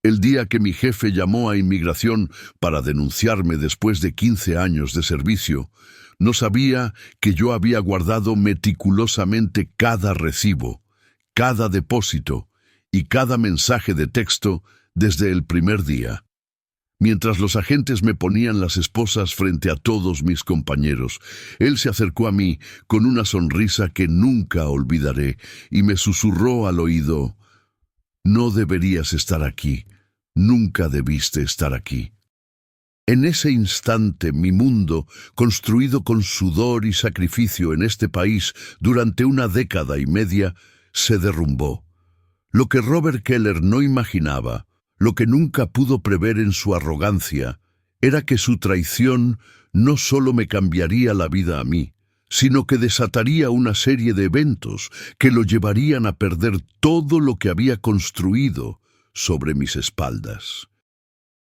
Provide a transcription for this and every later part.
El día que mi jefe llamó a inmigración para denunciarme después de 15 años de servicio, no sabía que yo había guardado meticulosamente cada recibo, cada depósito y cada mensaje de texto desde el primer día. Mientras los agentes me ponían las esposas frente a todos mis compañeros, él se acercó a mí con una sonrisa que nunca olvidaré y me susurró al oído: «No deberías estar aquí, nunca debiste estar aquí». En ese instante mi mundo, construido con sudor y sacrificio en este país durante una década y media, se derrumbó. Lo que Robert Keller no imaginaba, lo que nunca pudo prever en su arrogancia, era que su traición no solo me cambiaría la vida a mí, sino que desataría una serie de eventos que lo llevarían a perder todo lo que había construido sobre mis espaldas.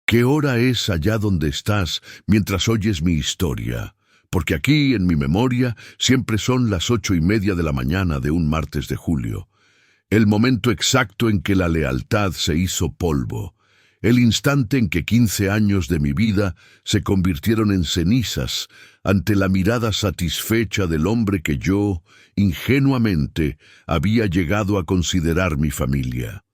¿Qué hora es allá donde estás mientras oyes mi historia? Porque aquí, en mi memoria, siempre son las 8:30 de la mañana de un martes de julio. El momento exacto en que la lealtad se hizo polvo. El instante en que 15 años de mi vida se convirtieron en cenizas ante la mirada satisfecha del hombre que yo, ingenuamente, había llegado a considerar mi familia.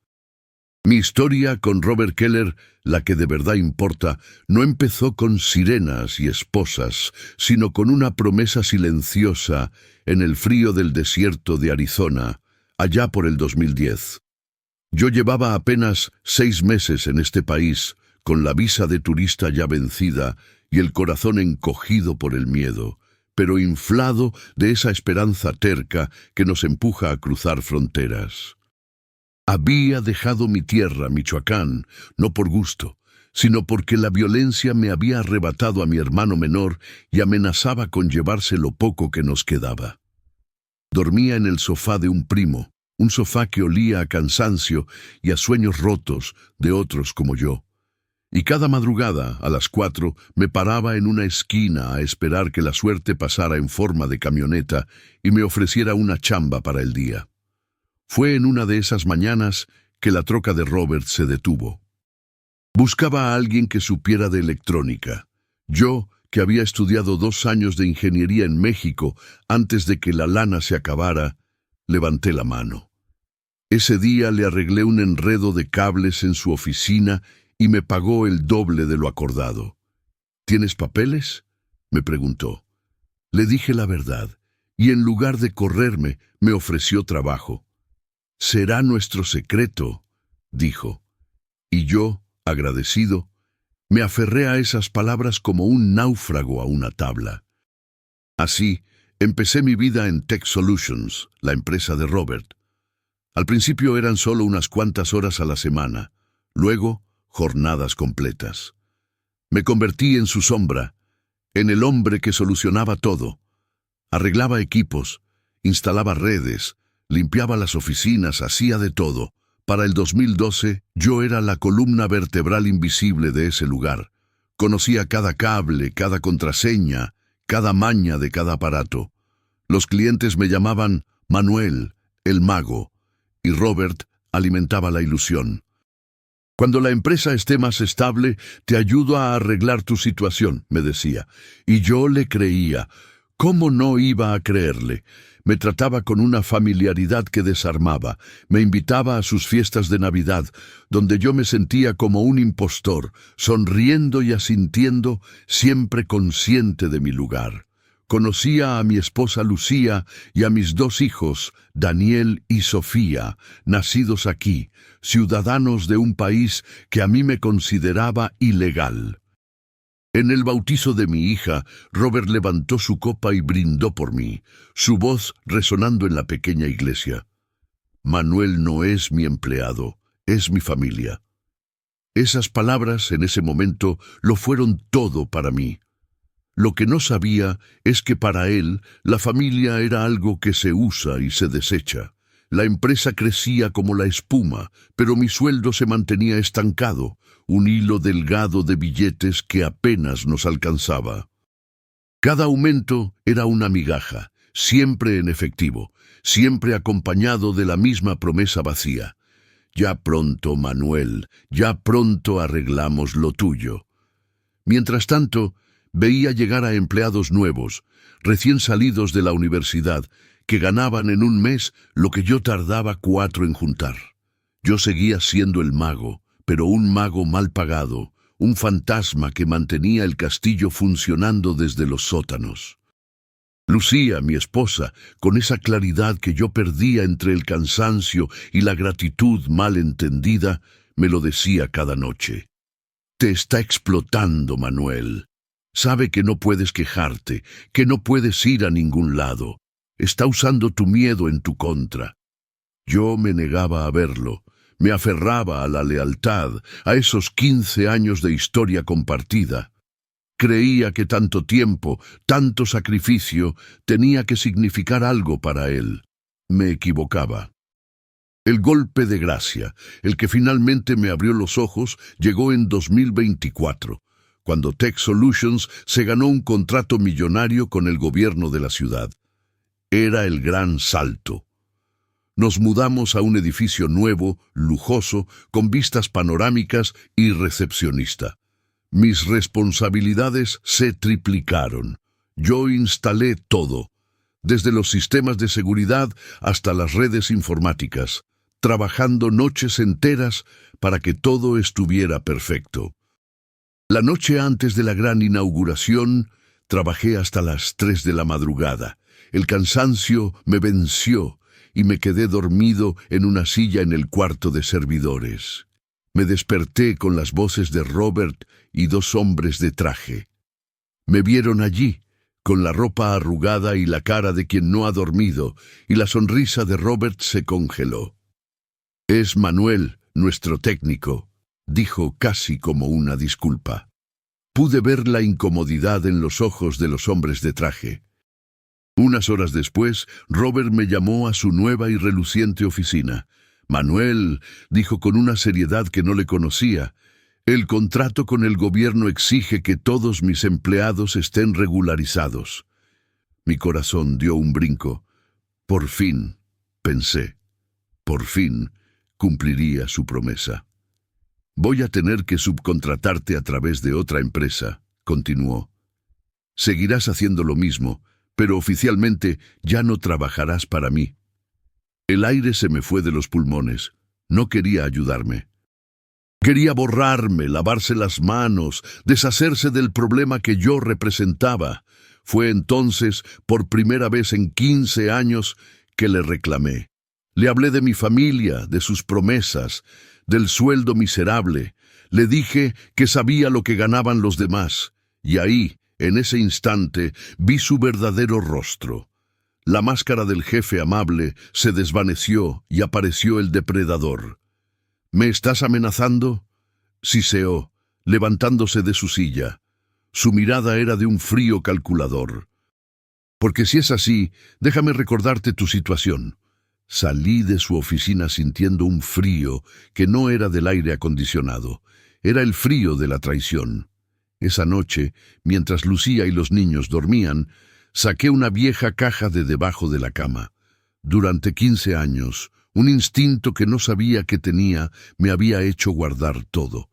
Mi historia con Robert Keller, la que de verdad importa, no empezó con sirenas y esposas, sino con una promesa silenciosa en el frío del desierto de Arizona, allá por el 2010. Yo llevaba apenas 6 meses en este país, con la visa de turista ya vencida y el corazón encogido por el miedo, pero inflado de esa esperanza terca que nos empuja a cruzar fronteras. Había dejado mi tierra, Michoacán, no por gusto, sino porque la violencia me había arrebatado a mi hermano menor y amenazaba con llevarse lo poco que nos quedaba. Dormía en el sofá de un primo, un sofá que olía a cansancio y a sueños rotos de otros como yo. Y cada madrugada, a las 4, me paraba en una esquina a esperar que la suerte pasara en forma de camioneta y me ofreciera una chamba para el día. Fue en una de esas mañanas que la troca de Robert se detuvo. Buscaba a alguien que supiera de electrónica. Yo, que había estudiado 2 años de ingeniería en México antes de que la lana se acabara, levanté la mano. Ese día le arreglé un enredo de cables en su oficina y me pagó el doble de lo acordado. ¿Tienes papeles?, me preguntó. Le dije la verdad, y en lugar de correrme, me ofreció trabajo. «Será nuestro secreto», dijo. Y yo, agradecido, me aferré a esas palabras como un náufrago a una tabla. Así, empecé mi vida en Tech Solutions, la empresa de Robert. Al principio eran solo unas cuantas horas a la semana, luego jornadas completas. Me convertí en su sombra, en el hombre que solucionaba todo. Arreglaba equipos, instalaba redes, limpiaba las oficinas, hacía de todo. Para el 2012, yo era la columna vertebral invisible de ese lugar. Conocía cada cable, cada contraseña, cada maña de cada aparato. Los clientes me llamaban Manuel, el mago, y Robert alimentaba la ilusión. «Cuando la empresa esté más estable, te ayudo a arreglar tu situación», me decía. Y yo le creía. ¿Cómo no iba a creerle? Me trataba con una familiaridad que desarmaba. Me invitaba a sus fiestas de Navidad, donde yo me sentía como un impostor, sonriendo y asintiendo, siempre consciente de mi lugar. Conocía a mi esposa Lucía y a mis 2 hijos, Daniel y Sofía, nacidos aquí, ciudadanos de un país que a mí me consideraba ilegal. En el bautizo de mi hija, Robert levantó su copa y brindó por mí, su voz resonando en la pequeña iglesia. «Manuel no es mi empleado, es mi familia». Esas palabras, en ese momento, lo fueron todo para mí. Lo que no sabía es que para él, la familia era algo que se usa y se desecha. La empresa crecía como la espuma, pero mi sueldo se mantenía estancado, un hilo delgado de billetes que apenas nos alcanzaba. Cada aumento era una migaja, siempre en efectivo, siempre acompañado de la misma promesa vacía. Ya pronto, Manuel, ya pronto arreglamos lo tuyo. Mientras tanto, veía llegar a empleados nuevos, recién salidos de la universidad, que ganaban en un mes lo que yo tardaba 4 en juntar. Yo seguía siendo el mago, pero un mago mal pagado, un fantasma que mantenía el castillo funcionando desde los sótanos. Lucía, mi esposa, con esa claridad que yo perdía entre el cansancio y la gratitud mal entendida, me lo decía cada noche. Te está explotando, Manuel. Sabe que no puedes quejarte, que no puedes ir a ningún lado. Está usando tu miedo en tu contra. Yo me negaba a verlo. Me aferraba a la lealtad, a esos 15 años de historia compartida. Creía que tanto tiempo, tanto sacrificio, tenía que significar algo para él. Me equivocaba. El golpe de gracia, el que finalmente me abrió los ojos, llegó en 2024, cuando Tech Solutions se ganó un contrato millonario con el gobierno de la ciudad. Era el gran salto. Nos mudamos a un edificio nuevo, lujoso, con vistas panorámicas y recepcionista. Mis responsabilidades se triplicaron. Yo instalé todo, desde los sistemas de seguridad hasta las redes informáticas, trabajando noches enteras para que todo estuviera perfecto. La noche antes de la gran inauguración, trabajé hasta las 3 de la madrugada. El cansancio me venció y me quedé dormido en una silla en el cuarto de servidores. Me desperté con las voces de Robert y 2 hombres de traje. Me vieron allí, con la ropa arrugada y la cara de quien no ha dormido, y la sonrisa de Robert se congeló. «Es Manuel, nuestro técnico», dijo casi como una disculpa. Pude ver la incomodidad en los ojos de los hombres de traje. Unas horas después, Robert me llamó a su nueva y reluciente oficina. «Manuel», dijo con una seriedad que no le conocía, «el contrato con el gobierno exige que todos mis empleados estén regularizados». Mi corazón dio un brinco. Por fin, pensé, por fin cumpliría su promesa. «Voy a tener que subcontratarte a través de otra empresa», continuó. «Seguirás haciendo lo mismo, pero oficialmente ya no trabajarás para mí». El aire se me fue de los pulmones. No quería ayudarme. Quería borrarme, lavarse las manos, deshacerse del problema que yo representaba. Fue entonces, por primera vez en 15 años, que le reclamé. Le hablé de mi familia, de sus promesas, del sueldo miserable. Le dije que sabía lo que ganaban los demás. Y ahí, en ese instante, vi su verdadero rostro. La máscara del jefe amable se desvaneció y apareció el depredador. «¿Me estás amenazando?», siseó, levantándose de su silla. Su mirada era de un frío calculador. «Porque si es así, déjame recordarte tu situación». Salí de su oficina sintiendo un frío que no era del aire acondicionado. Era el frío de la traición. Esa noche, mientras Lucía y los niños dormían, saqué una vieja caja de debajo de la cama. Durante 15 años, un instinto que no sabía que tenía me había hecho guardar todo.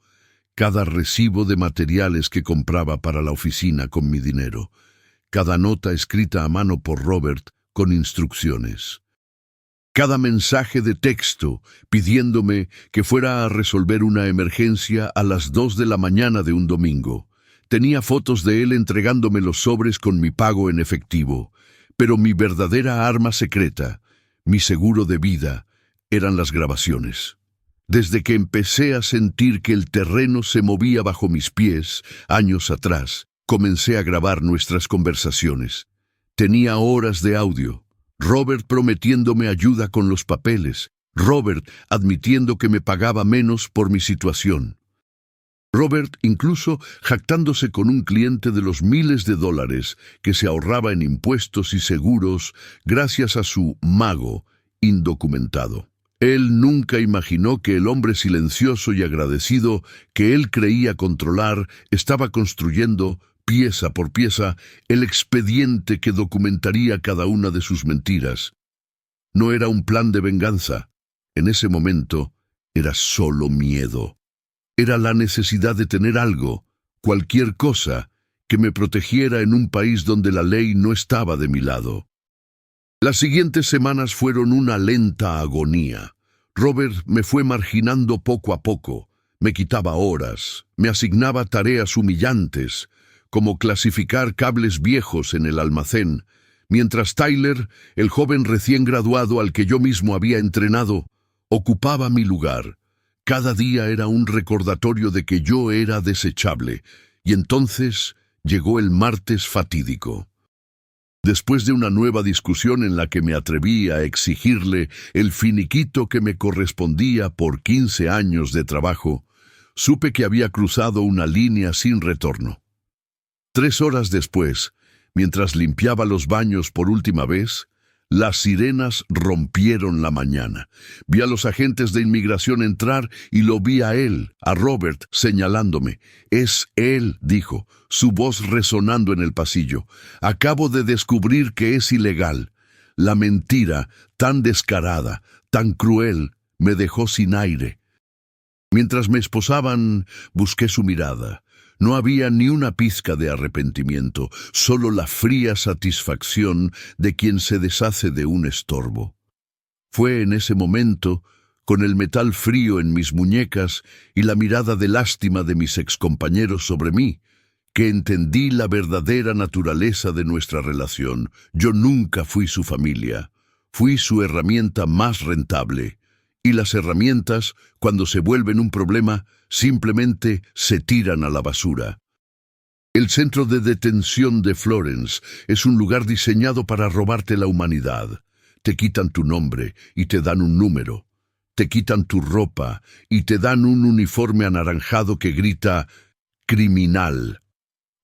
Cada recibo de materiales que compraba para la oficina con mi dinero. Cada nota escrita a mano por Robert con instrucciones. Cada mensaje de texto pidiéndome que fuera a resolver una emergencia a las 2 de la mañana de un domingo. Tenía fotos de él entregándome los sobres con mi pago en efectivo, pero mi verdadera arma secreta, mi seguro de vida, eran las grabaciones. Desde que empecé a sentir que el terreno se movía bajo mis pies, años atrás, comencé a grabar nuestras conversaciones. Tenía horas de audio. Robert prometiéndome ayuda con los papeles. Robert admitiendo que me pagaba menos por mi situación. Robert incluso jactándose con un cliente de los miles de dólares que se ahorraba en impuestos y seguros gracias a su mago indocumentado. Él nunca imaginó que el hombre silencioso y agradecido que él creía controlar estaba construyendo, pieza por pieza, el expediente que documentaría cada una de sus mentiras. No era un plan de venganza. En ese momento, Era solo miedo. Era la necesidad de tener algo, cualquier cosa, que me protegiera en un país donde la ley no estaba de mi lado. Las siguientes semanas fueron una lenta agonía. Robert me fue marginando poco a poco. Me quitaba horas, me asignaba tareas humillantes, como clasificar cables viejos en el almacén, mientras Tyler, el joven recién graduado al que yo mismo había entrenado, ocupaba mi lugar. Cada día era un recordatorio de que yo era desechable, y entonces llegó el martes fatídico. Después de una nueva discusión en la que me atreví a exigirle el finiquito que me correspondía por 15 años de trabajo, supe que había cruzado una línea sin retorno. 3 horas después, mientras limpiaba los baños por última vez, las sirenas rompieron la mañana. Vi a los agentes de inmigración entrar y lo vi a él, a Robert, señalándome. «Es él», dijo, su voz resonando en el pasillo. «Acabo de descubrir que es ilegal». La mentira, tan descarada, tan cruel, me dejó sin aire. Mientras me esposaban, busqué su mirada. No había ni una pizca de arrepentimiento, solo la fría satisfacción de quien se deshace de un estorbo. Fue en ese momento, con el metal frío en mis muñecas y la mirada de lástima de mis excompañeros sobre mí, que entendí la verdadera naturaleza de nuestra relación. Yo nunca fui su familia, fui su herramienta más rentable. Y las herramientas, cuando se vuelven un problema, simplemente se tiran a la basura. El centro de detención de Florence es un lugar diseñado para robarte la humanidad. Te quitan tu nombre y te dan un número. Te quitan tu ropa y te dan un uniforme anaranjado que grita «criminal».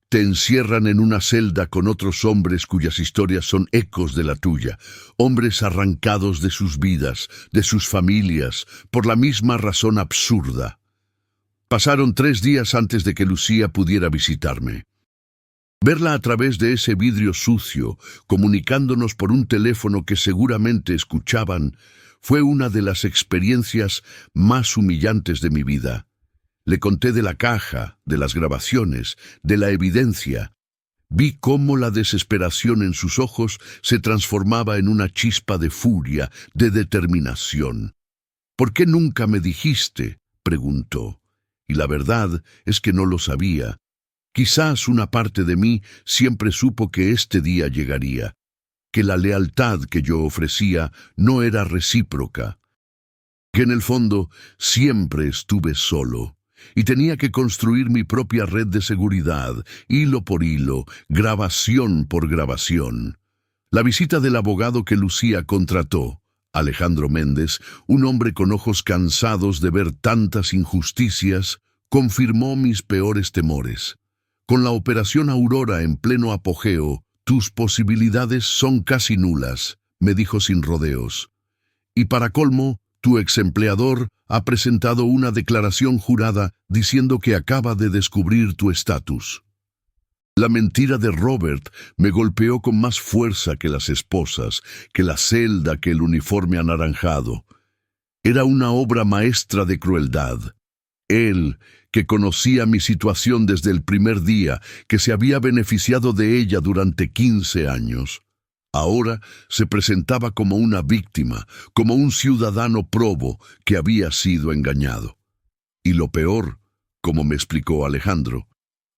Te encierran en una celda con otros hombres cuyas historias son ecos de la tuya, hombres arrancados de sus vidas, de sus familias, por la misma razón absurda. Pasaron 3 días antes de que Lucía pudiera visitarme. Verla a través de ese vidrio sucio, comunicándonos por un teléfono que seguramente escuchaban, fue una de las experiencias más humillantes de mi vida. Le conté de la caja, de las grabaciones, de la evidencia. Vi cómo la desesperación en sus ojos se transformaba en una chispa de furia, de determinación. «¿Por qué nunca me dijiste?», preguntó. Y la verdad es que no lo sabía. Quizás una parte de mí siempre supo que este día llegaría, que la lealtad que yo ofrecía no era recíproca, que en el fondo siempre estuve solo. Y tenía que construir mi propia red de seguridad, hilo por hilo, grabación por grabación. La visita del abogado que Lucía contrató, Alejandro Méndez, un hombre con ojos cansados de ver tantas injusticias, confirmó mis peores temores. Con la operación Aurora en pleno apogeo, tus posibilidades son casi nulas, me dijo sin rodeos. Y para colmo, tu exempleador ha presentado una declaración jurada diciendo que acaba de descubrir tu estatus. La mentira de Robert me golpeó con más fuerza que las esposas, que la celda, que el uniforme anaranjado. Era una obra maestra de crueldad. Él, que conocía mi situación desde el primer día, que se había beneficiado de ella durante 15 años. Ahora se presentaba como una víctima, como un ciudadano probo que había sido engañado. Y lo peor, como me explicó Alejandro,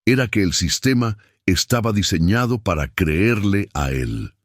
era que el sistema estaba diseñado para creerle a él.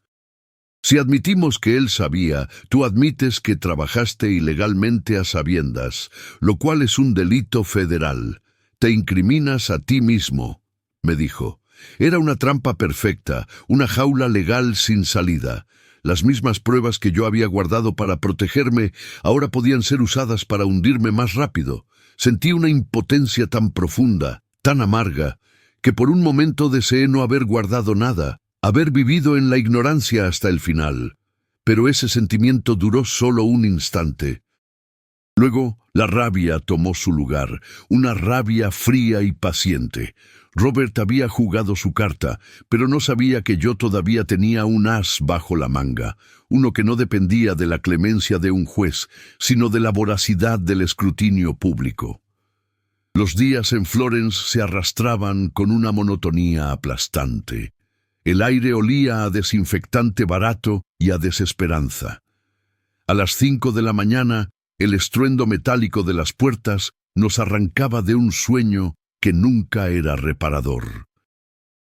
Si admitimos que él sabía, tú admites que trabajaste ilegalmente a sabiendas, lo cual es un delito federal. Te incriminas a ti mismo, me dijo. Era una trampa perfecta, una jaula legal sin salida. Las mismas pruebas que yo había guardado para protegerme ahora podían ser usadas para hundirme más rápido. Sentí una impotencia tan profunda, tan amarga, que por un momento deseé no haber guardado nada, haber vivido en la ignorancia hasta el final. Pero ese sentimiento duró solo un instante. Luego, la rabia tomó su lugar, una rabia fría y paciente. Robert había jugado su carta, pero no sabía que yo todavía tenía un as bajo la manga, uno que no dependía de la clemencia de un juez, sino de la voracidad del escrutinio público. Los días en Florence se arrastraban con una monotonía aplastante. El aire olía a desinfectante barato y a desesperanza. A las 5 de la mañana, el estruendo metálico de las puertas nos arrancaba de un sueño que nunca era reparador.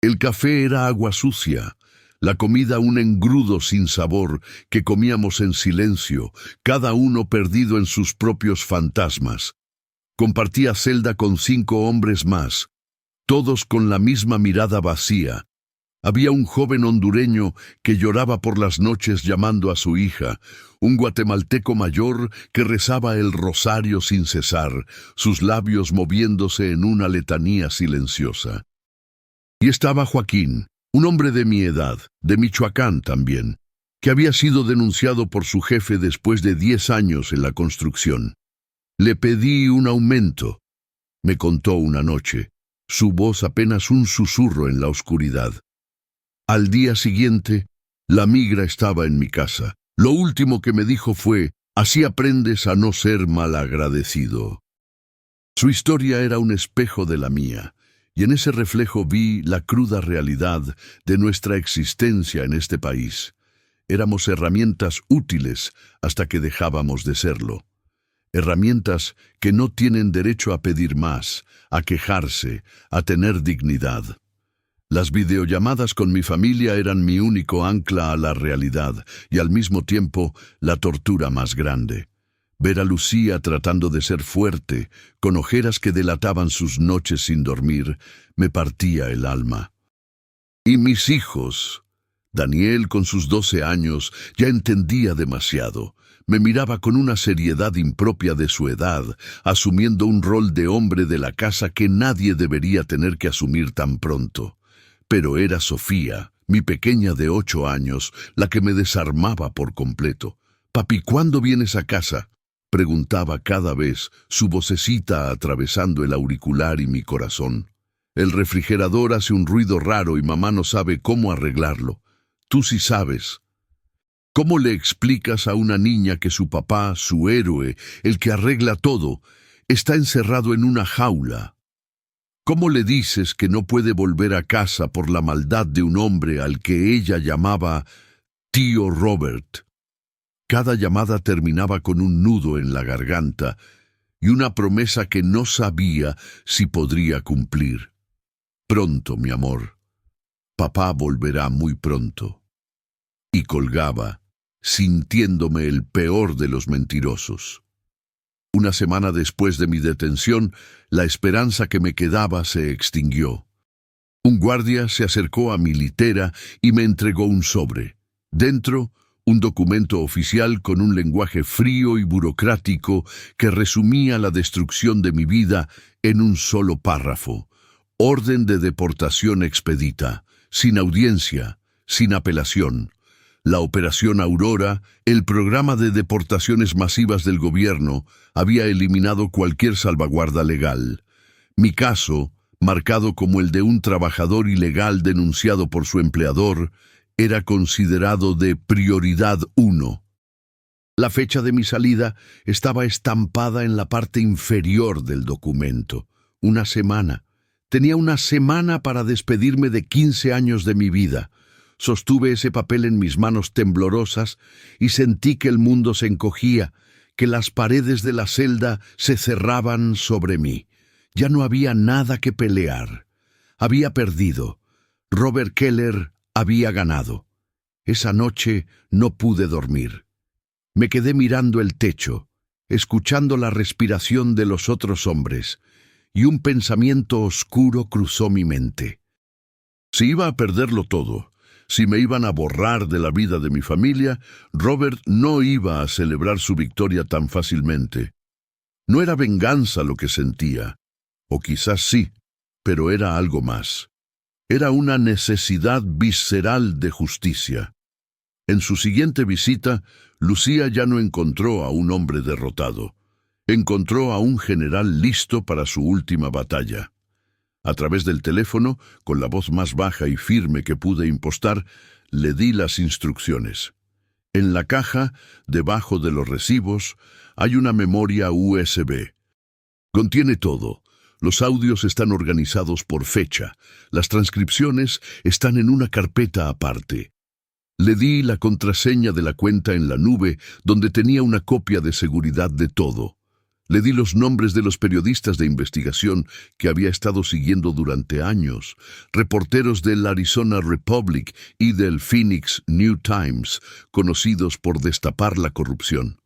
El café era agua sucia, la comida un engrudo sin sabor que comíamos en silencio, cada uno perdido en sus propios fantasmas. Compartía celda con 5 hombres más, todos con la misma mirada vacía. Había un joven hondureño que lloraba por las noches llamando a su hija, un guatemalteco mayor que rezaba el rosario sin cesar, sus labios moviéndose en una letanía silenciosa. Y estaba Joaquín, un hombre de mi edad, de Michoacán también, que había sido denunciado por su jefe después de 10 años en la construcción. Le pedí un aumento, me contó una noche, su voz apenas un susurro en la oscuridad. Al día siguiente, la migra estaba en mi casa. Lo último que me dijo fue: así aprendes a no ser malagradecido. Su historia era un espejo de la mía, y en ese reflejo vi la cruda realidad de nuestra existencia en este país. Éramos herramientas útiles hasta que dejábamos de serlo. Herramientas que no tienen derecho a pedir más, a quejarse, a tener dignidad. Las videollamadas con mi familia eran mi único ancla a la realidad y al mismo tiempo la tortura más grande. Ver a Lucía tratando de ser fuerte, con ojeras que delataban sus noches sin dormir, me partía el alma. Y mis hijos. Daniel, con sus 12 años, ya entendía demasiado. Me miraba con una seriedad impropia de su edad, asumiendo un rol de hombre de la casa que nadie debería tener que asumir tan pronto. Pero era Sofía, mi pequeña de 8 años, la que me desarmaba por completo. «Papi, ¿cuándo vienes a casa?», preguntaba cada vez, su vocecita atravesando el auricular y mi corazón. «El refrigerador hace un ruido raro y mamá no sabe cómo arreglarlo. Tú sí sabes». ¿Cómo le explicas a una niña que su papá, su héroe, el que arregla todo, está encerrado en una jaula? ¿Cómo le dices que no puede volver a casa por la maldad de un hombre al que ella llamaba tío Robert? Cada llamada terminaba con un nudo en la garganta y una promesa que no sabía si podría cumplir. «Pronto, mi amor. Papá volverá muy pronto». Y colgaba, sintiéndome el peor de los mentirosos. Una semana después de mi detención, la esperanza que me quedaba se extinguió. Un guardia se acercó a mi litera y me entregó un sobre. Dentro, un documento oficial con un lenguaje frío y burocrático que resumía la destrucción de mi vida en un solo párrafo. Orden de deportación expedita, sin audiencia, sin apelación. La Operación Aurora, el programa de deportaciones masivas del gobierno, había eliminado cualquier salvaguarda legal. Mi caso, marcado como el de un trabajador ilegal denunciado por su empleador, era considerado de prioridad 1. La fecha de mi salida estaba estampada en la parte inferior del documento. Una semana. Tenía una semana para despedirme de 15 años de mi vida. Sostuve ese papel en mis manos temblorosas y sentí que el mundo se encogía, que las paredes de la celda se cerraban sobre mí. Ya no había nada que pelear. Había perdido. Robert Keller había ganado. Esa noche no pude dormir. Me quedé mirando el techo, escuchando la respiración de los otros hombres, y un pensamiento oscuro cruzó mi mente. Si iba a perderlo todo, si me iban a borrar de la vida de mi familia, Robert no iba a celebrar su victoria tan fácilmente. No era venganza lo que sentía, o quizás sí, pero era algo más. Era una necesidad visceral de justicia. En su siguiente visita, Lucía ya no encontró a un hombre derrotado. Encontró a un general listo para su última batalla. A través del teléfono, con la voz más baja y firme que pude impostar, le di las instrucciones. En la caja, debajo de los recibos, hay una memoria USB. Contiene todo. Los audios están organizados por fecha. Las transcripciones están en una carpeta aparte. Le di la contraseña de la cuenta en la nube, donde tenía una copia de seguridad de todo. Le di los nombres de los periodistas de investigación que había estado siguiendo durante años, reporteros del Arizona Republic y del Phoenix New Times, conocidos por destapar la corrupción.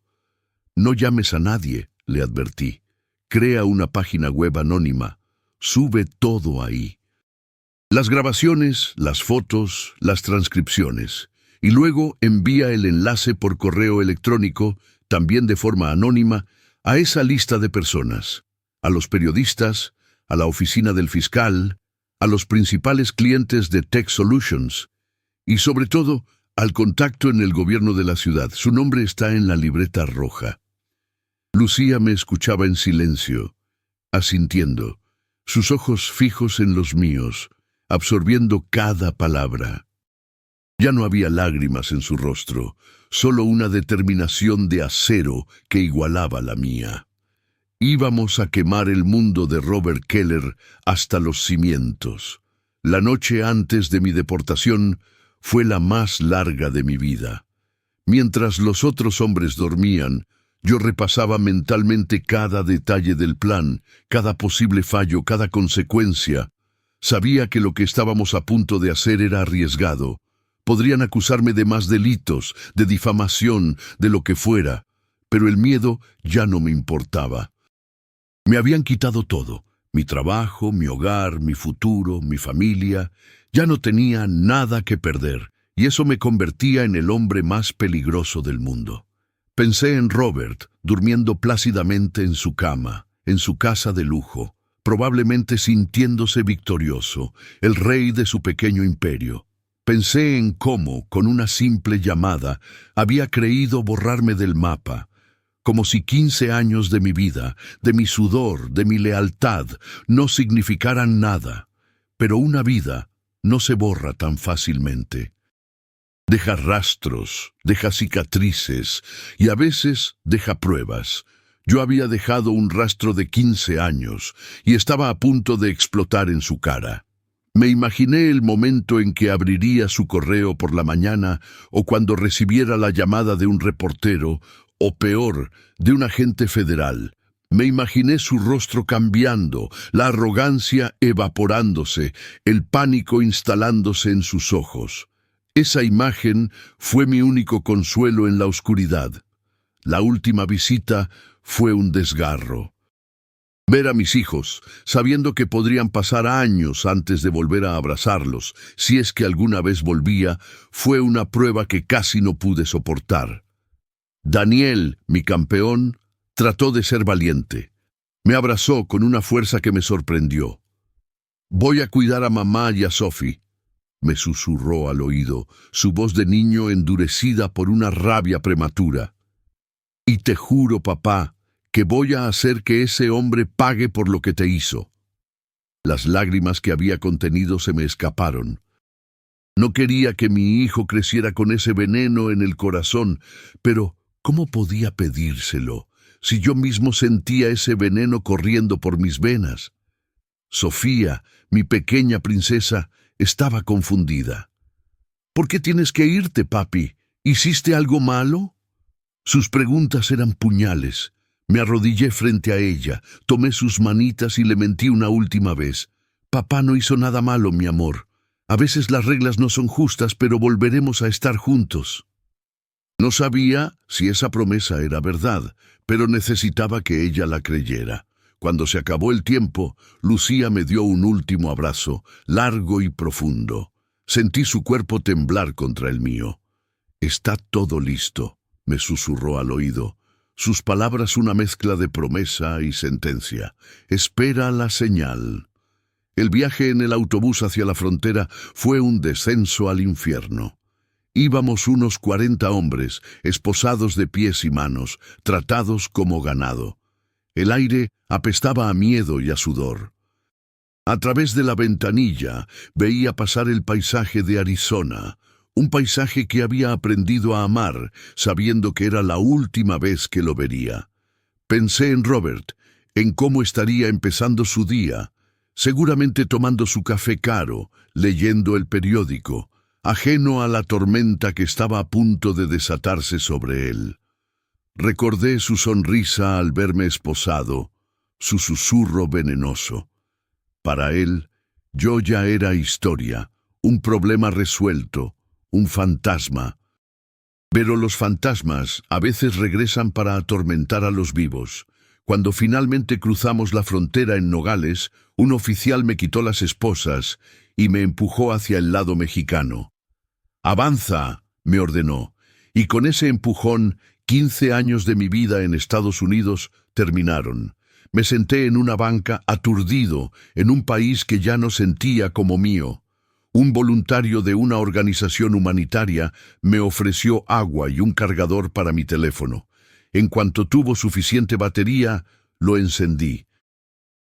No llames a nadie, le advertí. Crea una página web anónima. Sube todo ahí. Las grabaciones, las fotos, las transcripciones. Y luego envía el enlace por correo electrónico, también de forma anónima, a esa lista de personas, a los periodistas, a la oficina del fiscal, a los principales clientes de Tech Solutions y sobre todo al contacto en el gobierno de la ciudad. Su nombre está en la libreta roja. Lucía me escuchaba en silencio, asintiendo, sus ojos fijos en los míos, absorbiendo cada palabra. Ya no había lágrimas en su rostro, solo una determinación de acero que igualaba la mía. Íbamos a quemar el mundo de Robert Keller hasta los cimientos. La noche antes de mi deportación fue la más larga de mi vida. Mientras los otros hombres dormían, yo repasaba mentalmente cada detalle del plan, cada posible fallo, cada consecuencia. Sabía que lo que estábamos a punto de hacer era arriesgado. Podrían acusarme de más delitos, de difamación, de lo que fuera, pero el miedo ya no me importaba. Me habían quitado todo, mi trabajo, mi hogar, mi futuro, mi familia. Ya no tenía nada que perder, y eso me convertía en el hombre más peligroso del mundo. Pensé en Robert, durmiendo plácidamente en su cama, en su casa de lujo, probablemente sintiéndose victorioso, el rey de su pequeño imperio. Pensé en cómo, con una simple llamada, había creído borrarme del mapa, como si 15 años de mi vida, de mi sudor, de mi lealtad, no significaran nada. Pero una vida no se borra tan fácilmente. Deja rastros, deja cicatrices y a veces deja pruebas. Yo había dejado un rastro de 15 años y estaba a punto de explotar en su cara. Me imaginé el momento en que abriría su correo por la mañana o cuando recibiera la llamada de un reportero, o peor, de un agente federal. Me imaginé su rostro cambiando, la arrogancia evaporándose, el pánico instalándose en sus ojos. Esa imagen fue mi único consuelo en la oscuridad. La última visita fue un desgarro. Ver a mis hijos, sabiendo que podrían pasar años antes de volver a abrazarlos, si es que alguna vez volvía, fue una prueba que casi no pude soportar. Daniel, mi campeón, trató de ser valiente. Me abrazó con una fuerza que me sorprendió. «Voy a cuidar a mamá y a Sophie», me susurró al oído, su voz de niño endurecida por una rabia prematura. «Y te juro, papá, que voy a hacer que ese hombre pague por lo que te hizo». Las lágrimas que había contenido se me escaparon. No quería que mi hijo creciera con ese veneno en el corazón, pero ¿cómo podía pedírselo si yo mismo sentía ese veneno corriendo por mis venas? Sofía, mi pequeña princesa, estaba confundida. «¿Por qué tienes que irte, papi? ¿Hiciste algo malo?» Sus preguntas eran puñales. Me arrodillé frente a ella, tomé sus manitas y le mentí una última vez. «Papá no hizo nada malo, mi amor. A veces las reglas no son justas, pero volveremos a estar juntos». No sabía si esa promesa era verdad, pero necesitaba que ella la creyera. Cuando se acabó el tiempo, Lucía me dio un último abrazo, largo y profundo. Sentí su cuerpo temblar contra el mío. «Está todo listo», me susurró al oído. Sus palabras una mezcla de promesa y sentencia. «Espera la señal». El viaje en el autobús hacia la frontera fue un descenso al infierno. Íbamos unos 40 hombres, esposados de pies y manos, tratados como ganado. El aire apestaba a miedo y a sudor. A través de la ventanilla veía pasar el paisaje de Arizona, un paisaje que había aprendido a amar, sabiendo que era la última vez que lo vería. Pensé en Robert, en cómo estaría empezando su día, seguramente tomando su café caro, leyendo el periódico, ajeno a la tormenta que estaba a punto de desatarse sobre él. Recordé su sonrisa al verme esposado, su susurro venenoso. Para él, yo ya era historia, un problema resuelto, un fantasma. Pero los fantasmas a veces regresan para atormentar a los vivos. Cuando finalmente cruzamos la frontera en Nogales, un oficial me quitó las esposas y me empujó hacia el lado mexicano. «Avanza», me ordenó, y con ese empujón, 15 años de mi vida en Estados Unidos terminaron. Me senté en una banca aturdido, en un país que ya no sentía como mío. Un voluntario de una organización humanitaria me ofreció agua y un cargador para mi teléfono. En cuanto tuvo suficiente batería, lo encendí.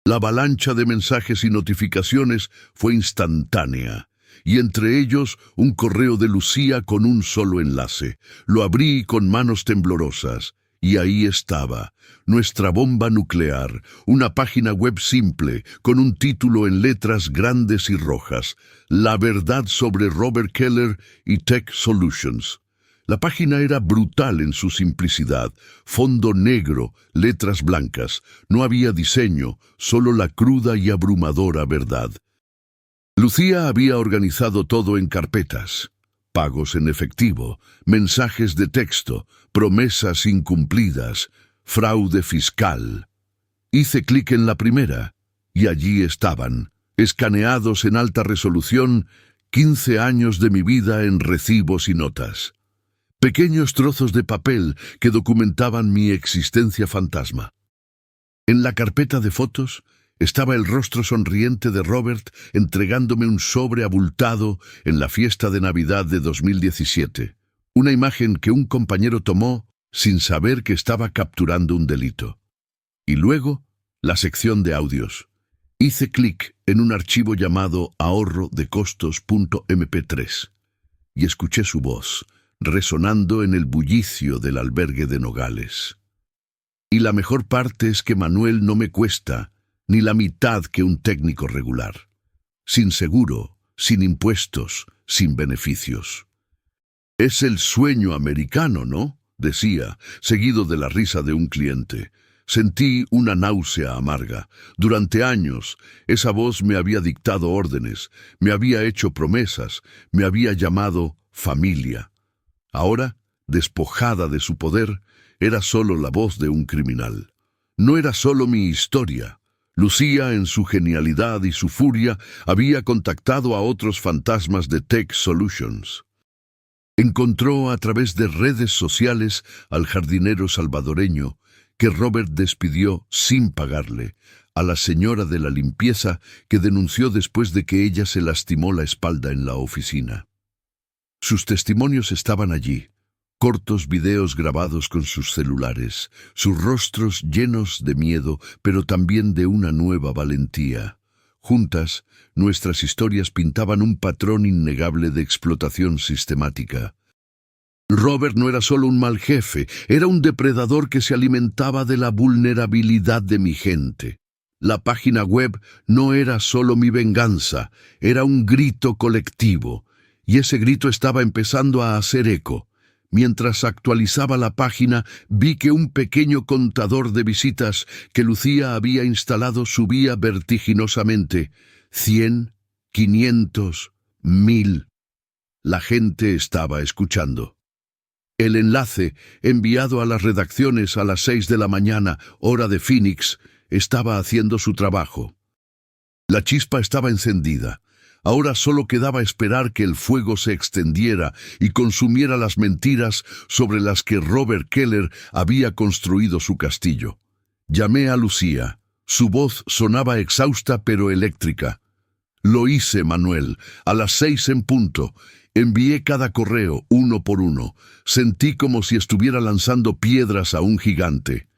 La avalancha de mensajes y notificaciones fue instantánea, y entre ellos un correo de Lucía con un solo enlace. Lo abrí con manos temblorosas, y ahí estaba, nuestra bomba nuclear, una página web simple, con un título en letras grandes y rojas, La verdad sobre Robert Keller y Tech Solutions. La página era brutal en su simplicidad, fondo negro, letras blancas, no había diseño, solo la cruda y abrumadora verdad. Lucía había organizado todo en carpetas. Pagos en efectivo, mensajes de texto, promesas incumplidas, fraude fiscal. Hice clic en la primera, y allí estaban, escaneados en alta resolución, 15 años de mi vida en recibos y notas. Pequeños trozos de papel que documentaban mi existencia fantasma. En la carpeta de fotos estaba el rostro sonriente de Robert entregándome un sobre abultado en la fiesta de Navidad de 2017. Una imagen que un compañero tomó sin saber que estaba capturando un delito. Y luego, la sección de audios. Hice clic en un archivo llamado ahorrodecostos.mp3 y escuché su voz, resonando en el bullicio del albergue de Nogales. Y la mejor parte es que Manuel no me cuesta ni la mitad que un técnico regular. Sin seguro, sin impuestos, sin beneficios. Es el sueño americano, ¿no?, decía, seguido de la risa de un cliente. Sentí una náusea amarga. Durante años, esa voz me había dictado órdenes, me había hecho promesas, me había llamado familia. Ahora, despojada de su poder, era solo la voz de un criminal. No era solo mi historia. Lucía, en su genialidad y su furia, había contactado a otros fantasmas de Tech Solutions. Encontró a través de redes sociales al jardinero salvadoreño que Robert despidió sin pagarle, a la señora de la limpieza que denunció después de que ella se lastimó la espalda en la oficina. Sus testimonios estaban allí, cortos videos grabados con sus celulares, sus rostros llenos de miedo, pero también de una nueva valentía. Juntas, nuestras historias pintaban un patrón innegable de explotación sistemática. Robert no era solo un mal jefe, era un depredador que se alimentaba de la vulnerabilidad de mi gente. La página web no era solo mi venganza, era un grito colectivo, y ese grito estaba empezando a hacer eco. Mientras actualizaba la página, vi que un pequeño contador de visitas que Lucía había instalado subía vertiginosamente. 100, 500, 1000. La gente estaba escuchando. El enlace, enviado a las redacciones a las 6 de la mañana, hora de Phoenix, estaba haciendo su trabajo. La chispa estaba encendida. Ahora solo quedaba esperar que el fuego se extendiera y consumiera las mentiras sobre las que Robert Keller había construido su castillo. Llamé a Lucía. Su voz sonaba exhausta pero eléctrica. Lo hice, Manuel, a las 6 en punto. Envié cada correo, uno por uno. Sentí como si estuviera lanzando piedras a un gigante.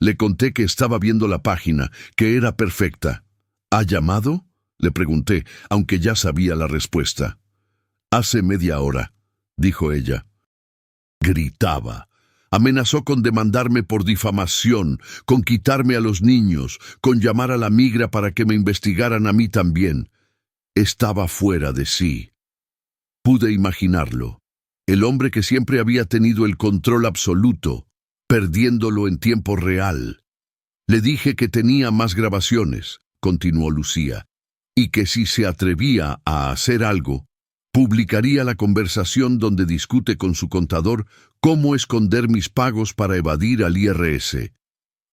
Le conté que estaba viendo la página, que era perfecta. ¿Ha llamado?, Le pregunté, aunque ya sabía la respuesta. Hace media hora, dijo ella. Gritaba. Amenazó con demandarme por difamación, con quitarme a los niños, con llamar a la migra para que me investigaran a mí también. Estaba fuera de sí. Pude imaginarlo. El hombre que siempre había tenido el control absoluto, perdiéndolo en tiempo real. Le dije que tenía más grabaciones, continuó Lucía, y que si se atrevía a hacer algo, publicaría la conversación donde discute con su contador cómo esconder mis pagos para evadir al IRS.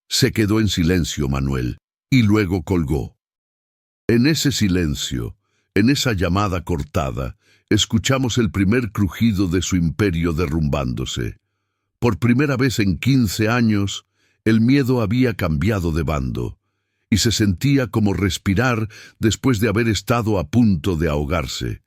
Se quedó en silencio Manuel, y luego colgó. En ese silencio, en esa llamada cortada, escuchamos el primer crujido de su imperio derrumbándose. Por primera vez en 15 años, el miedo había cambiado de bando, y se sentía como respirar después de haber estado a punto de ahogarse.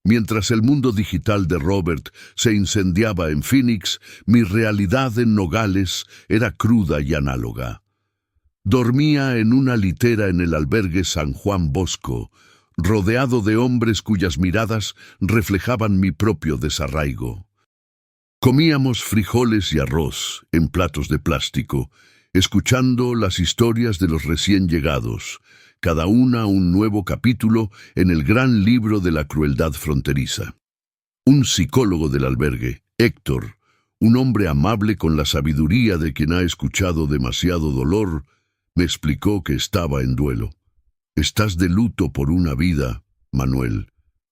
Mientras el mundo digital de Robert se incendiaba en Phoenix, mi realidad en Nogales era cruda y análoga. Dormía en una litera en el albergue San Juan Bosco, rodeado de hombres cuyas miradas reflejaban mi propio desarraigo. Comíamos frijoles y arroz en platos de plástico, escuchando las historias de los recién llegados, cada una un nuevo capítulo en el gran libro de la crueldad fronteriza. Un psicólogo del albergue, Héctor, un hombre amable con la sabiduría de quien ha escuchado demasiado dolor, me explicó que estaba en duelo. Estás de luto por una vida, Manuel,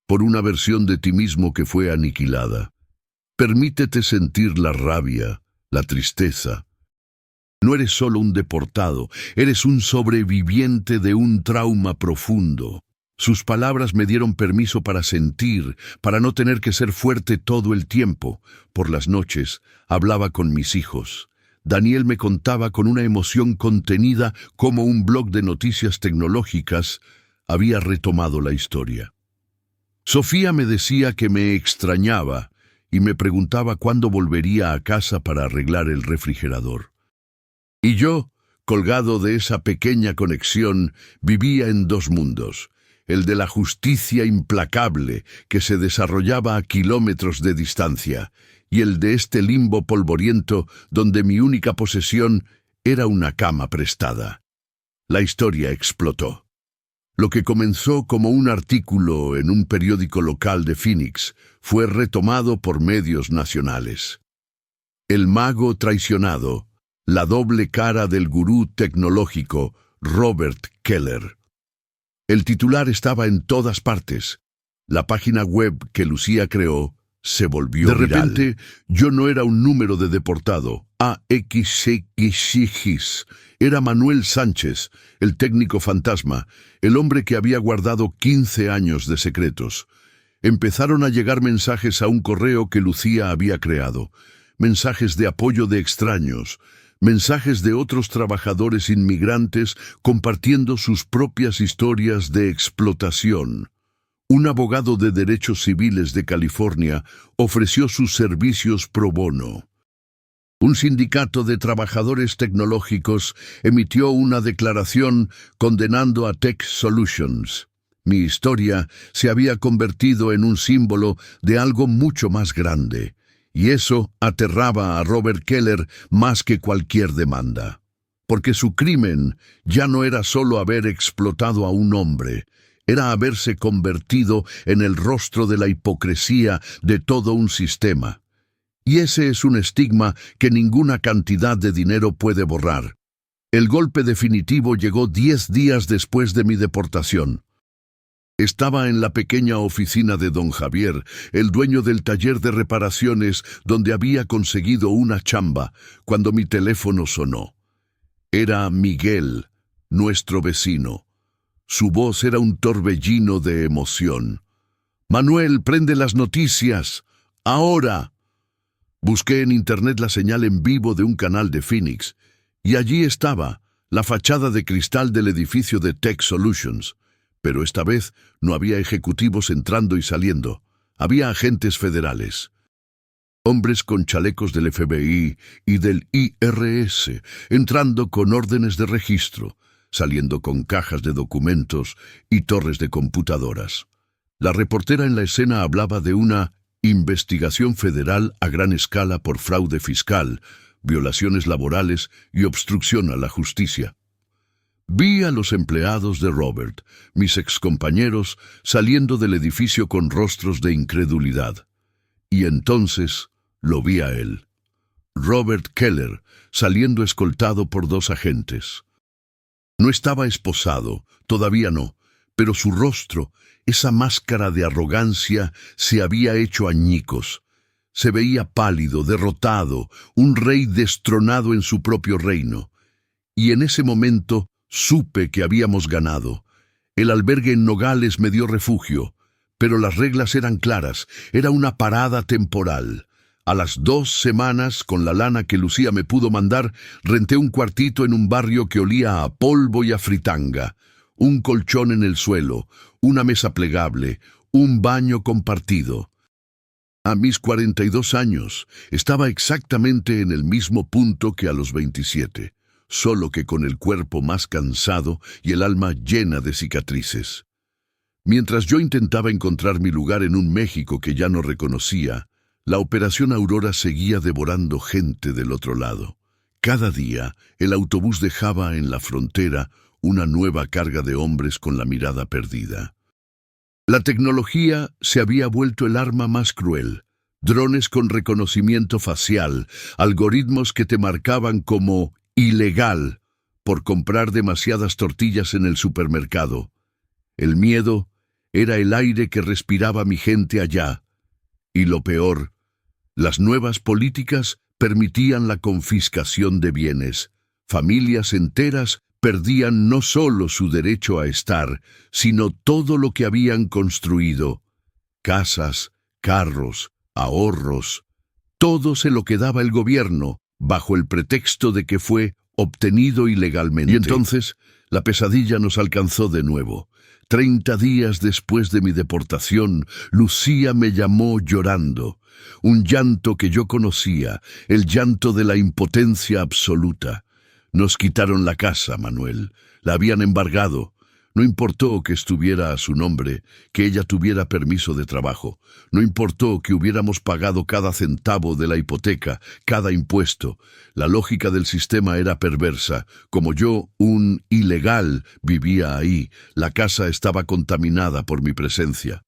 por una versión de ti mismo que fue aniquilada. Permítete sentir la rabia, la tristeza. No eres solo un deportado, eres un sobreviviente de un trauma profundo. Sus palabras me dieron permiso para sentir, para no tener que ser fuerte todo el tiempo. Por las noches hablaba con mis hijos. Daniel me contaba con una emoción contenida cómo un blog de noticias tecnológicas había retomado la historia. Sofía me decía que me extrañaba y me preguntaba cuándo volvería a casa para arreglar el refrigerador. Y yo, colgado de esa pequeña conexión, vivía en dos mundos, el de la justicia implacable que se desarrollaba a kilómetros de distancia, y el de este limbo polvoriento donde mi única posesión era una cama prestada. La historia explotó. Lo que comenzó como un artículo en un periódico local de Phoenix fue retomado por medios nacionales. El mago traicionado, la doble cara del gurú tecnológico Robert Keller. El titular estaba en todas partes. La página web que Lucía creó se volvió viral. De repente, yo no era un número de deportado. AXXX. Era Manuel Sánchez, el técnico fantasma, el hombre que había guardado 15 años de secretos. Empezaron a llegar mensajes a un correo que Lucía había creado. Mensajes de apoyo de extraños. Mensajes de otros trabajadores inmigrantes compartiendo sus propias historias de explotación. Un abogado de derechos civiles de California ofreció sus servicios pro bono. Un sindicato de trabajadores tecnológicos emitió una declaración condenando a Tech Solutions. Mi historia se había convertido en un símbolo de algo mucho más grande, y eso aterraba a Robert Keller más que cualquier demanda. Porque su crimen ya no era solo haber explotado a un hombre, era haberse convertido en el rostro de la hipocresía de todo un sistema. Y ese es un estigma que ninguna cantidad de dinero puede borrar. El golpe definitivo llegó 10 días después de mi deportación. Estaba en la pequeña oficina de don Javier, el dueño del taller de reparaciones donde había conseguido una chamba, cuando mi teléfono sonó. Era Miguel, nuestro vecino. Su voz era un torbellino de emoción. «Manuel, prende las noticias. ¡Ahora!». Busqué en internet la señal en vivo de un canal de Phoenix, y allí estaba, la fachada de cristal del edificio de Tech Solutions. Pero esta vez no había ejecutivos entrando y saliendo. Había agentes federales. Hombres con chalecos del FBI y del IRS, entrando con órdenes de registro. saliendo con cajas de documentos y torres de computadoras. La reportera en la escena hablaba de una investigación federal a gran escala por fraude fiscal, violaciones laborales y obstrucción a la justicia. Vi a los empleados de Robert, mis excompañeros, saliendo del edificio con rostros de incredulidad. Y entonces lo vi a él. Robert Keller, saliendo escoltado por 2 agentes. No estaba esposado, todavía no, pero su rostro, esa máscara de arrogancia, se había hecho añicos. Se veía pálido, derrotado, un rey destronado en su propio reino. Y en ese momento supe que habíamos ganado. El albergue en Nogales me dio refugio, pero las reglas eran claras, era una parada temporal. A las 2 semanas, con la lana que Lucía me pudo mandar, renté un cuartito en un barrio que olía a polvo y a fritanga, un colchón en el suelo, una mesa plegable, un baño compartido. A mis 42 años, estaba exactamente en el mismo punto que a los 27, solo que con el cuerpo más cansado y el alma llena de cicatrices. Mientras yo intentaba encontrar mi lugar en un México que ya no reconocía, la Operación Aurora seguía devorando gente del otro lado. Cada día, el autobús dejaba en la frontera una nueva carga de hombres con la mirada perdida. La tecnología se había vuelto el arma más cruel. Drones con reconocimiento facial, algoritmos que te marcaban como ilegal por comprar demasiadas tortillas en el supermercado. El miedo era el aire que respiraba mi gente allá. Y lo peor, las nuevas políticas permitían la confiscación de bienes. Familias enteras perdían no solo su derecho a estar, sino todo lo que habían construido. Casas, carros, ahorros, todo se lo quedaba el gobierno, bajo el pretexto de que fue obtenido ilegalmente. Y entonces, la pesadilla nos alcanzó de nuevo. 30 días después de mi deportación, Lucía me llamó llorando. Un llanto que yo conocía, el llanto de la impotencia absoluta. Nos quitaron la casa, Manuel. La habían embargado. No importó que estuviera a su nombre, que ella tuviera permiso de trabajo. No importó que hubiéramos pagado cada centavo de la hipoteca, cada impuesto. La lógica del sistema era perversa. Como yo, un ilegal, vivía ahí. La casa estaba contaminada por mi presencia.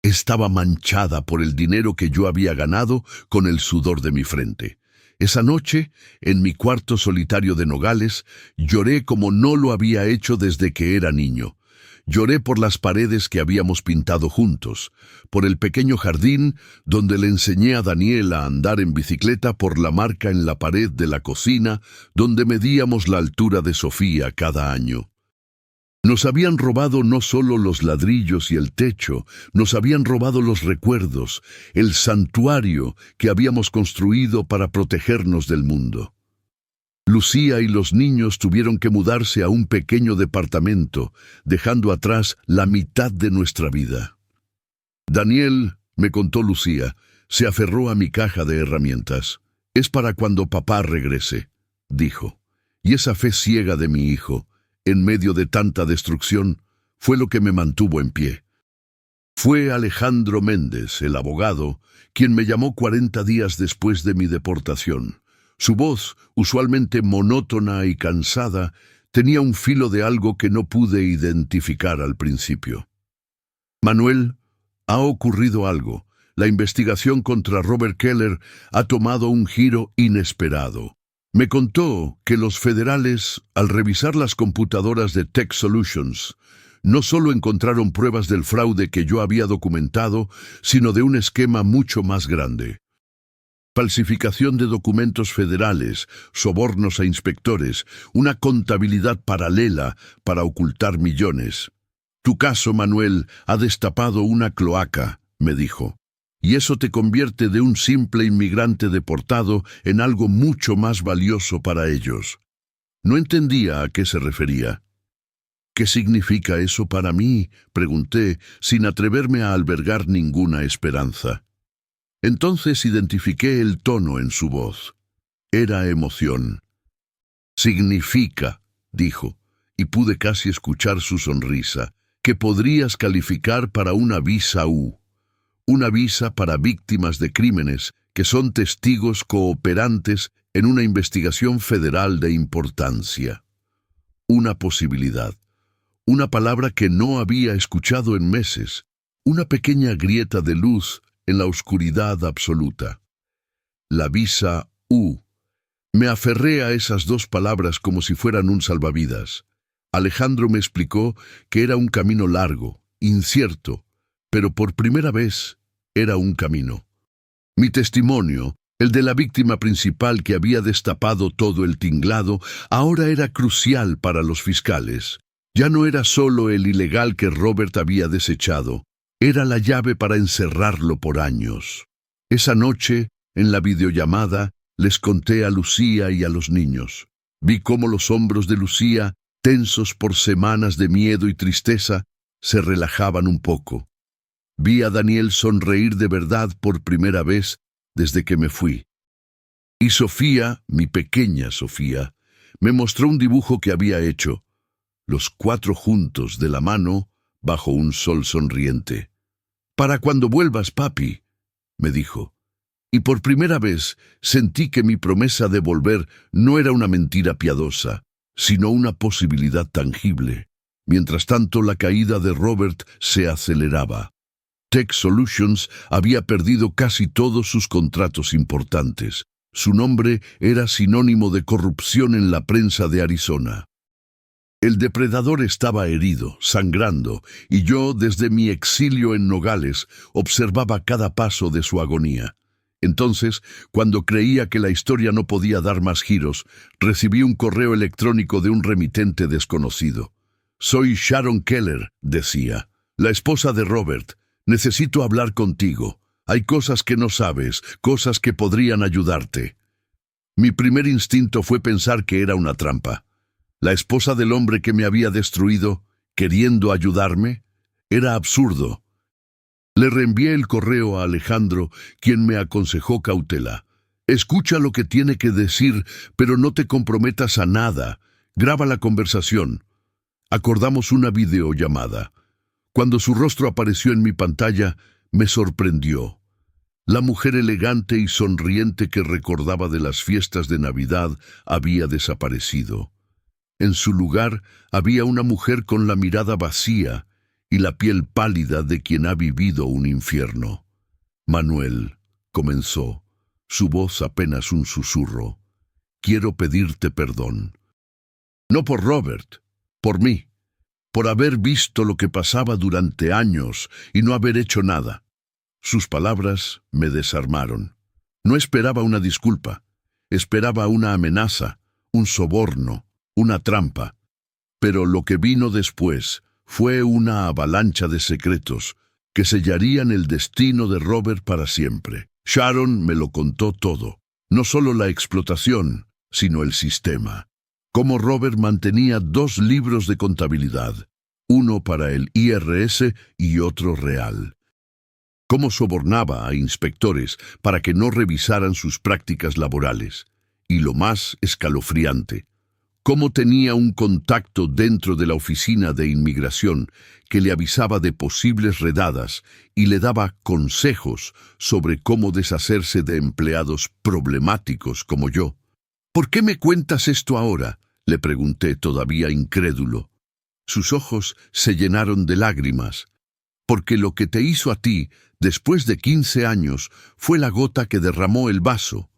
Estaba manchada por el dinero que yo había ganado con el sudor de mi frente. Esa noche, en mi cuarto solitario de Nogales, lloré como no lo había hecho desde que era niño. Lloré por las paredes que habíamos pintado juntos, por el pequeño jardín donde le enseñé a Daniel a andar en bicicleta, por la marca en la pared de la cocina donde medíamos la altura de Sofía cada año. Nos habían robado no solo los ladrillos y el techo, nos habían robado los recuerdos, el santuario que habíamos construido para protegernos del mundo. Lucía y los niños tuvieron que mudarse a un pequeño departamento, dejando atrás la mitad de nuestra vida. Daniel, me contó Lucía, se aferró a mi caja de herramientas. Es para cuando papá regrese, dijo. Y esa fe ciega de mi hijo, en medio de tanta destrucción, fue lo que me mantuvo en pie. Fue Alejandro Méndez, el abogado, quien me llamó 40 días después de mi deportación. Su voz, usualmente monótona y cansada, tenía un filo de algo que no pude identificar al principio. Manuel, ha ocurrido algo. La investigación contra Robert Keller ha tomado un giro inesperado. Me contó que los federales, al revisar las computadoras de Tech Solutions, no solo encontraron pruebas del fraude que yo había documentado, sino de un esquema mucho más grande. Falsificación de documentos federales, sobornos a inspectores, una contabilidad paralela para ocultar millones. Tu caso, Manuel, ha destapado una cloaca, me dijo. Y eso te convierte de un simple inmigrante deportado en algo mucho más valioso para ellos. No entendía a qué se refería. ¿Qué significa eso para mí?, pregunté, sin atreverme a albergar ninguna esperanza. Entonces identifiqué el tono en su voz. Era emoción. Significa, dijo, y pude casi escuchar su sonrisa, que podrías calificar para una visa U, una visa para víctimas de crímenes que son testigos cooperantes en una investigación federal de importancia. Una posibilidad, una palabra que no había escuchado en meses, una pequeña grieta de luz en la oscuridad absoluta. La visa U. Me aferré a esas dos palabras como si fueran un salvavidas. Alejandro me explicó que era un camino largo, incierto, pero por primera vez era un camino. Mi testimonio, el de la víctima principal que había destapado todo el tinglado, ahora era crucial para los fiscales. Ya no era solo el ilegal que Robert había desechado, era la llave para encerrarlo por años. Esa noche, en la videollamada, les conté a Lucía y a los niños. Vi cómo los hombros de Lucía, tensos por semanas de miedo y tristeza, se relajaban un poco. Vi a Daniel sonreír de verdad por primera vez desde que me fui. Y Sofía, mi pequeña Sofía, me mostró un dibujo que había hecho, los 4 juntos de la mano bajo un sol sonriente. «Para cuando vuelvas, papi», me dijo. Y por primera vez sentí que mi promesa de volver no era una mentira piadosa, sino una posibilidad tangible. Mientras tanto, la caída de Robert se aceleraba. Tech Solutions había perdido casi todos sus contratos importantes. Su nombre era sinónimo de corrupción en la prensa de Arizona. El depredador estaba herido, sangrando, y yo, desde mi exilio en Nogales, observaba cada paso de su agonía. Entonces, cuando creía que la historia no podía dar más giros, recibí un correo electrónico de un remitente desconocido. «Soy Sharon Keller», decía, «la esposa de Robert. Necesito hablar contigo. Hay cosas que no sabes, cosas que podrían ayudarte». Mi primer instinto fue pensar que era una trampa. La esposa del hombre que me había destruido, queriendo ayudarme, era absurdo. Le reenvié el correo a Alejandro, quien me aconsejó cautela. «Escucha lo que tiene que decir, pero no te comprometas a nada. Graba la conversación». Acordamos una videollamada. Cuando su rostro apareció en mi pantalla, me sorprendió. La mujer elegante y sonriente que recordaba de las fiestas de Navidad había desaparecido. En su lugar había una mujer con la mirada vacía y la piel pálida de quien ha vivido un infierno. «Manuel», comenzó, su voz apenas un susurro, «quiero pedirte perdón. No por Robert, por mí. Por haber visto lo que pasaba durante años y no haber hecho nada». Sus palabras me desarmaron. No esperaba una disculpa, esperaba una amenaza, un soborno, una trampa. Pero lo que vino después fue una avalancha de secretos que sellarían el destino de Robert para siempre. Sharon me lo contó todo, no solo la explotación, sino el sistema. Cómo Robert mantenía 2 libros de contabilidad, uno para el IRS y otro real. Cómo sobornaba a inspectores para que no revisaran sus prácticas laborales. Y lo más escalofriante, cómo tenía un contacto dentro de la oficina de inmigración que le avisaba de posibles redadas y le daba consejos sobre cómo deshacerse de empleados problemáticos como yo. «¿Por qué me cuentas esto ahora?», le pregunté todavía incrédulo. Sus ojos se llenaron de lágrimas. «Porque lo que te hizo a ti, después de 15 años, fue la gota que derramó el vaso.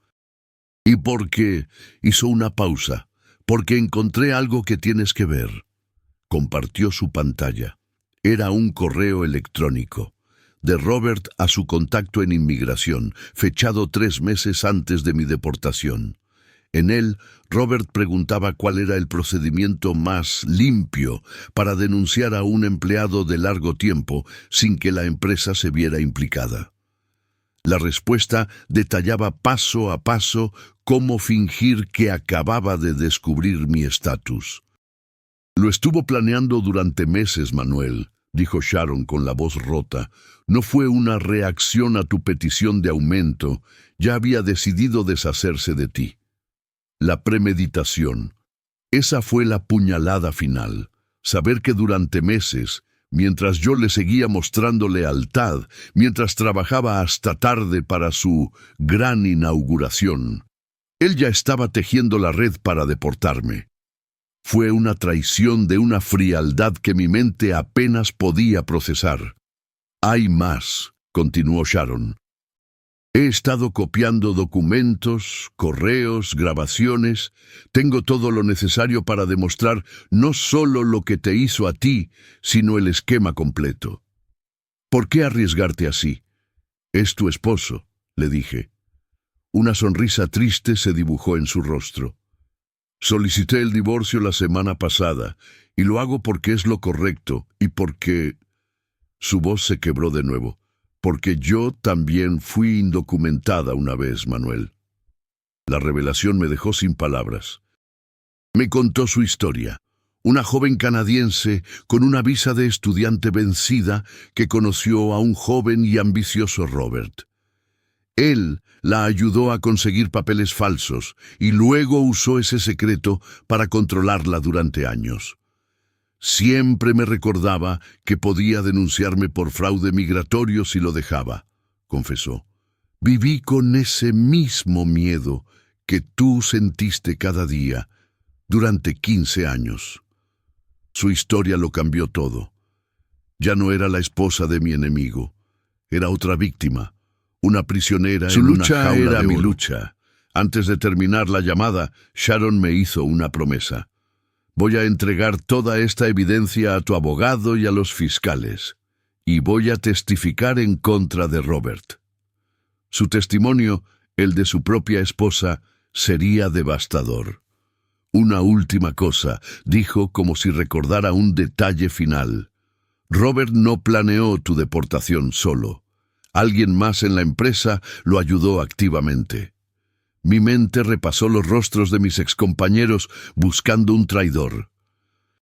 Y porque», hizo una pausa, «porque encontré algo que tienes que ver». Compartió su pantalla. Era un correo electrónico, de Robert a su contacto en inmigración, fechado 3 meses antes de mi deportación. En él, Robert preguntaba cuál era el procedimiento más limpio para denunciar a un empleado de largo tiempo sin que la empresa se viera implicada. La respuesta detallaba paso a paso cómo fingir que acababa de descubrir mi estatus. «Lo estuvo planeando durante meses, Manuel», dijo Sharon con la voz rota. «No fue una reacción a tu petición de aumento. Ya había decidido deshacerse de ti». La premeditación. Esa fue la puñalada final. Saber que durante meses, mientras yo le seguía mostrando lealtad, mientras trabajaba hasta tarde para su gran inauguración, él ya estaba tejiendo la red para deportarme. Fue una traición de una frialdad que mi mente apenas podía procesar. Hay más, continuó Sharon. He estado copiando documentos, correos, grabaciones. Tengo todo lo necesario para demostrar no solo lo que te hizo a ti, sino el esquema completo. ¿Por qué arriesgarte así? Es tu esposo, le dije. Una sonrisa triste se dibujó en su rostro. Solicité el divorcio la semana pasada, y lo hago porque es lo correcto y porque... Su voz se quebró de nuevo. Porque yo también fui indocumentada una vez, Manuel. La revelación me dejó sin palabras. Me contó su historia. Una joven canadiense con una visa de estudiante vencida que conoció a un joven y ambicioso Robert. Él la ayudó a conseguir papeles falsos y luego usó ese secreto para controlarla durante años. Siempre me recordaba que podía denunciarme por fraude migratorio si lo dejaba, confesó. Viví con ese mismo miedo que tú sentiste cada día durante 15 años. Su historia lo cambió todo. Ya no era la esposa de mi enemigo, era otra víctima, una prisionera en una jaula de oro. Su lucha era mi lucha. Antes de terminar la llamada, Sharon me hizo una promesa. Voy a entregar toda esta evidencia a tu abogado y a los fiscales, y voy a testificar en contra de Robert. Su testimonio, el de su propia esposa, sería devastador. Una última cosa, dijo como si recordara un detalle final. Robert no planeó tu deportación solo. Alguien más en la empresa lo ayudó activamente. Mi mente repasó los rostros de mis excompañeros buscando un traidor.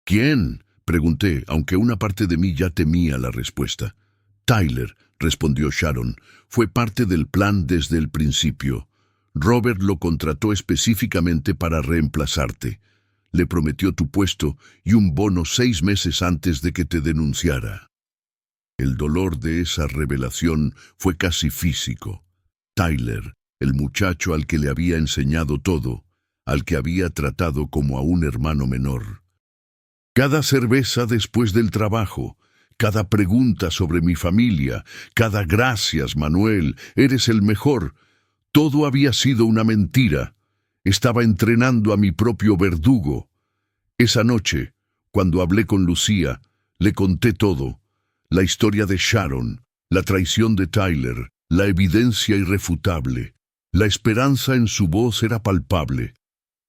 ¿Quién?, pregunté, aunque una parte de mí ya temía la respuesta. Tyler, respondió Sharon, fue parte del plan desde el principio. Robert lo contrató específicamente para reemplazarte. Le prometió tu puesto y un bono 6 meses antes de que te denunciara. El dolor de esa revelación fue casi físico. Tyler, el muchacho al que le había enseñado todo, al que había tratado como a un hermano menor. Cada cerveza después del trabajo, cada pregunta sobre mi familia, cada gracias, Manuel, eres el mejor. Todo había sido una mentira. Estaba entrenando a mi propio verdugo. Esa noche, cuando hablé con Lucía, le conté todo. La historia de Sharon, la traición de Tyler, la evidencia irrefutable. La esperanza en su voz era palpable.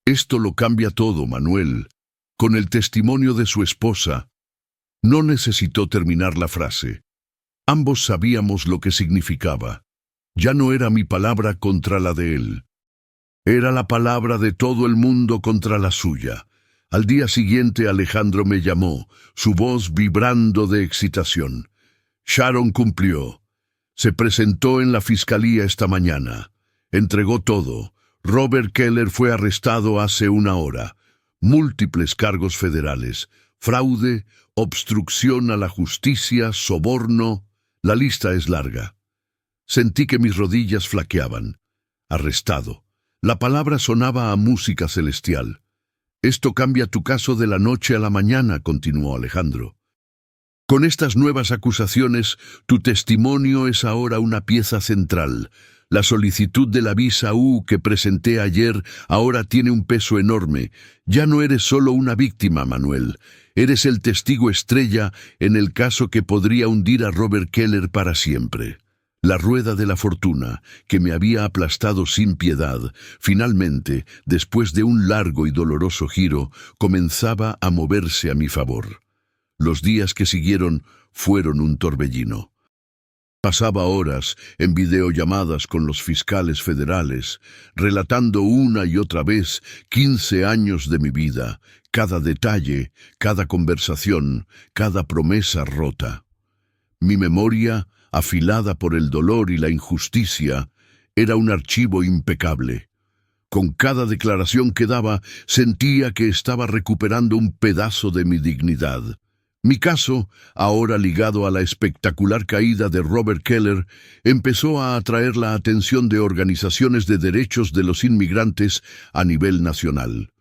Esto lo cambia todo, Manuel. Con el testimonio de su esposa. No necesitó terminar la frase. Ambos sabíamos lo que significaba. Ya no era mi palabra contra la de él. Era la palabra de todo el mundo contra la suya. Al día siguiente Alejandro me llamó, su voz vibrando de excitación. Sharon cumplió. Se presentó en la fiscalía esta mañana. Entregó todo. Robert Keller fue arrestado hace 1 hora. Múltiples cargos federales. Fraude, obstrucción a la justicia, soborno. La lista es larga. Sentí que mis rodillas flaqueaban. Arrestado. La palabra sonaba a música celestial. Esto cambia tu caso de la noche a la mañana, continuó Alejandro. Con estas nuevas acusaciones, tu testimonio es ahora una pieza central. La solicitud de la visa U que presenté ayer ahora tiene un peso enorme. Ya no eres solo una víctima, Manuel. Eres el testigo estrella en el caso que podría hundir a Robert Keller para siempre. La rueda de la fortuna, que me había aplastado sin piedad, finalmente, después de un largo y doloroso giro, comenzaba a moverse a mi favor. Los días que siguieron fueron un torbellino. Pasaba horas en videollamadas con los fiscales federales, relatando una y otra vez 15 años de mi vida, cada detalle, cada conversación, cada promesa rota. Mi memoria, afilada por el dolor y la injusticia, era un archivo impecable. Con cada declaración que daba, sentía que estaba recuperando un pedazo de mi dignidad. Mi caso, ahora ligado a la espectacular caída de Robert Keller, empezó a atraer la atención de organizaciones de derechos de los inmigrantes a nivel nacional.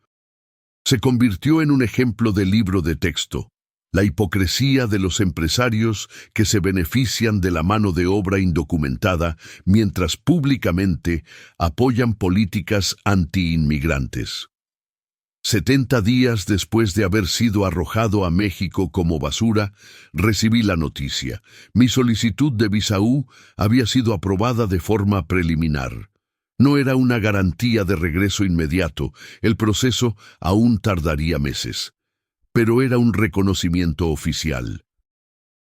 Se convirtió en un ejemplo de libro de texto. La hipocresía de los empresarios que se benefician de la mano de obra indocumentada mientras públicamente apoyan políticas anti-inmigrantes. 70 días después de haber sido arrojado a México como basura, recibí la noticia. Mi solicitud de visa U había sido aprobada de forma preliminar. No era una garantía de regreso inmediato, el proceso aún tardaría meses. Pero era un reconocimiento oficial.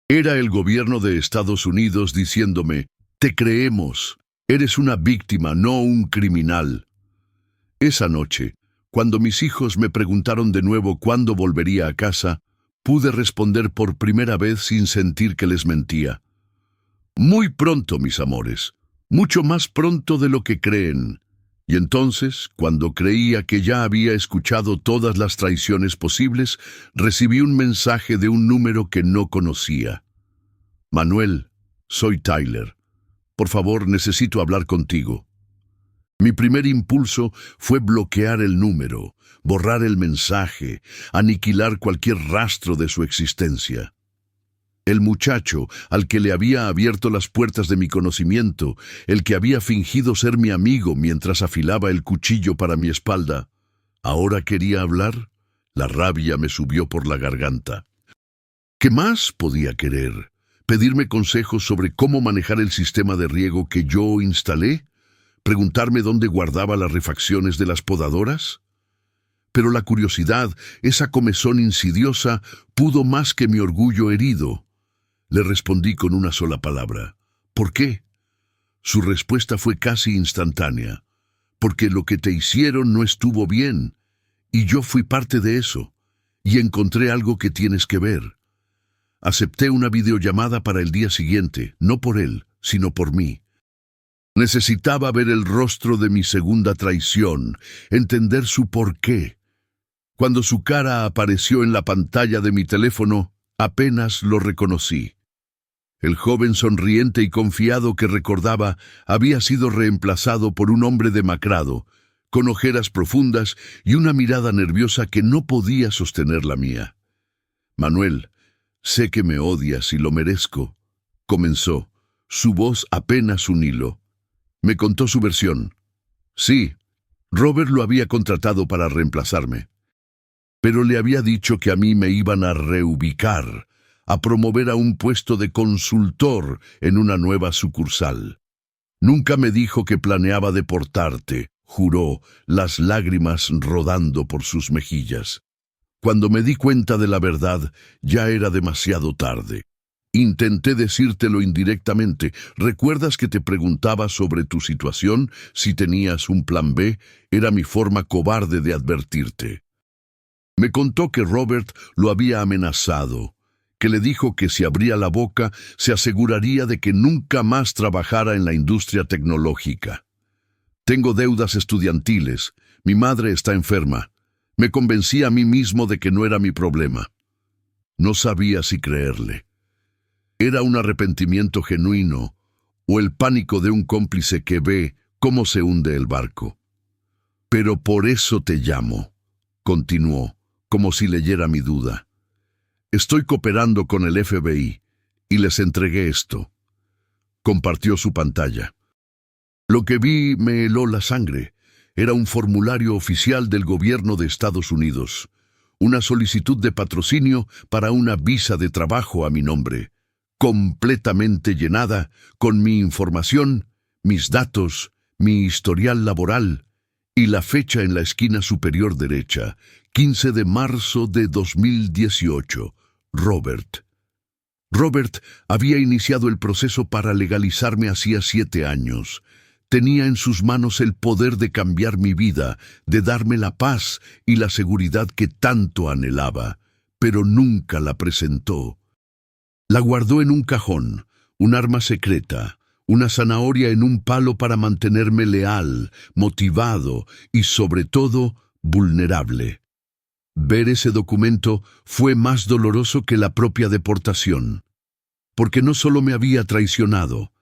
Era el gobierno de Estados Unidos diciéndome, «Te creemos, eres una víctima, no un criminal». Esa noche, cuando mis hijos me preguntaron de nuevo cuándo volvería a casa, pude responder por primera vez sin sentir que les mentía. «Muy pronto, mis amores, mucho más pronto de lo que creen». Y entonces, cuando creía que ya había escuchado todas las traiciones posibles, recibí un mensaje de un número que no conocía. «Manuel, soy Tyler. Por favor, necesito hablar contigo». Mi primer impulso fue bloquear el número, borrar el mensaje, aniquilar cualquier rastro de su existencia. El muchacho al que le había abierto las puertas de mi conocimiento, el que había fingido ser mi amigo mientras afilaba el cuchillo para mi espalda, ¿ahora quería hablar? La rabia me subió por la garganta. ¿Qué más podía querer? ¿Pedirme consejos sobre cómo manejar el sistema de riego que yo instalé? ¿Preguntarme dónde guardaba las refacciones de las podadoras? Pero la curiosidad, esa comezón insidiosa, pudo más que mi orgullo herido. Le respondí con una sola palabra. «¿Por qué?» Su respuesta fue casi instantánea. «Porque lo que te hicieron no estuvo bien, y yo fui parte de eso, y encontré algo que tienes que ver». Acepté una videollamada para el día siguiente, no por él, sino por mí. Necesitaba ver el rostro de mi segunda traición, entender su porqué. Cuando su cara apareció en la pantalla de mi teléfono, apenas lo reconocí. El joven sonriente y confiado que recordaba había sido reemplazado por un hombre demacrado, con ojeras profundas y una mirada nerviosa que no podía sostener la mía. «Manuel, sé que me odias y lo merezco», comenzó, su voz apenas un hilo. Me contó su versión. Sí, Robert lo había contratado para reemplazarme, pero le había dicho que a mí me iban a reubicar, a promover a un puesto de consultor en una nueva sucursal. Nunca me dijo que planeaba deportarte, juró, las lágrimas rodando por sus mejillas. Cuando me di cuenta de la verdad, ya era demasiado tarde. Intenté decírtelo indirectamente. ¿Recuerdas que te preguntaba sobre tu situación, si tenías un plan B? Era mi forma cobarde de advertirte. Me contó que Robert lo había amenazado, que le dijo que si abría la boca se aseguraría de que nunca más trabajara en la industria tecnológica. Tengo deudas estudiantiles, mi madre está enferma. Me convencí a mí mismo de que no era mi problema. No sabía si creerle. Era un arrepentimiento genuino o el pánico de un cómplice que ve cómo se hunde el barco. «Pero por eso te llamo», continuó, como si leyera mi duda. «Estoy cooperando con el FBI y les entregué esto». Compartió su pantalla. Lo que vi me heló la sangre. Era un formulario oficial del gobierno de Estados Unidos, una solicitud de patrocinio para una visa de trabajo a mi nombre, completamente llenada con mi información, mis datos, mi historial laboral y la fecha en la esquina superior derecha, 15 de marzo de 2018. Robert. Robert había iniciado el proceso para legalizarme hacía 7 años. Tenía en sus manos el poder de cambiar mi vida, de darme la paz y la seguridad que tanto anhelaba, pero nunca la presentó. La guardó en un cajón, un arma secreta, una zanahoria en un palo para mantenerme leal, motivado y, sobre todo, vulnerable. Ver ese documento fue más doloroso que la propia deportación, porque no solo me había traicionado,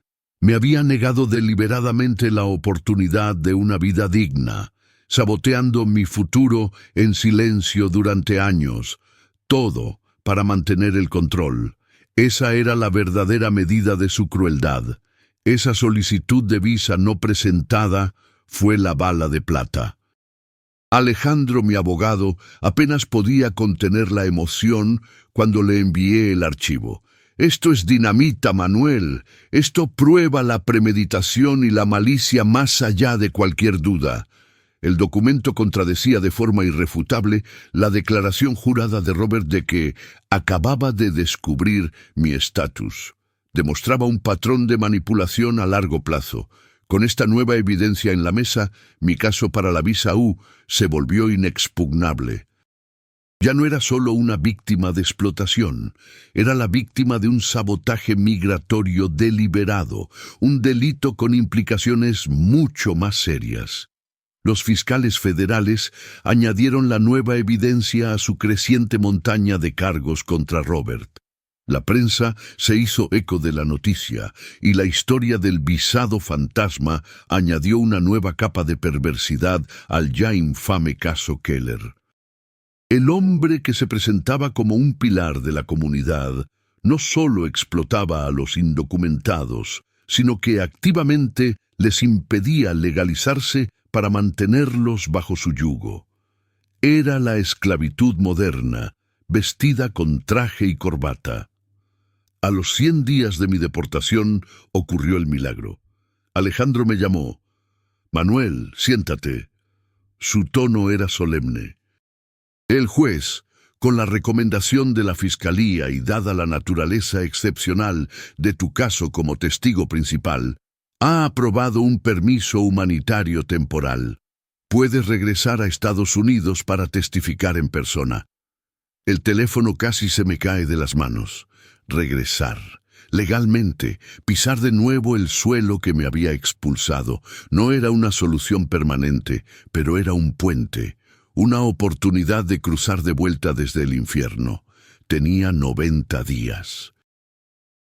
me había negado deliberadamente la oportunidad de una vida digna, saboteando mi futuro en silencio durante años, todo para mantener el control. Esa era la verdadera medida de su crueldad. Esa solicitud de visa no presentada fue la bala de plata. Alejandro, mi abogado, apenas podía contener la emoción cuando le envié el archivo. «Esto es dinamita, Manuel. Esto prueba la premeditación y la malicia más allá de cualquier duda». El documento contradecía de forma irrefutable la declaración jurada de Robert de que acababa de descubrir mi estatus. Demostraba un patrón de manipulación a largo plazo. Con esta nueva evidencia en la mesa, mi caso para la visa U se volvió inexpugnable. Ya no era solo una víctima de explotación, era la víctima de un sabotaje migratorio deliberado, un delito con implicaciones mucho más serias. Los fiscales federales añadieron la nueva evidencia a su creciente montaña de cargos contra Robert. La prensa se hizo eco de la noticia y la historia del visado fantasma añadió una nueva capa de perversidad al ya infame caso Keller. El hombre que se presentaba como un pilar de la comunidad no solo explotaba a los indocumentados, sino que activamente les impedía legalizarse para mantenerlos bajo su yugo. Era la esclavitud moderna, vestida con traje y corbata. A los 100 días de mi deportación ocurrió el milagro. Alejandro me llamó. «Manuel, siéntate». Su tono era solemne. «El juez, con la recomendación de la Fiscalía y dada la naturaleza excepcional de tu caso como testigo principal, ha aprobado un permiso humanitario temporal. Puedes regresar a Estados Unidos para testificar en persona». El teléfono casi se me cae de las manos. Regresar. Legalmente, pisar de nuevo el suelo que me había expulsado. No era una solución permanente, pero era un puente. Una oportunidad de cruzar de vuelta desde el infierno. Tenía 90 días.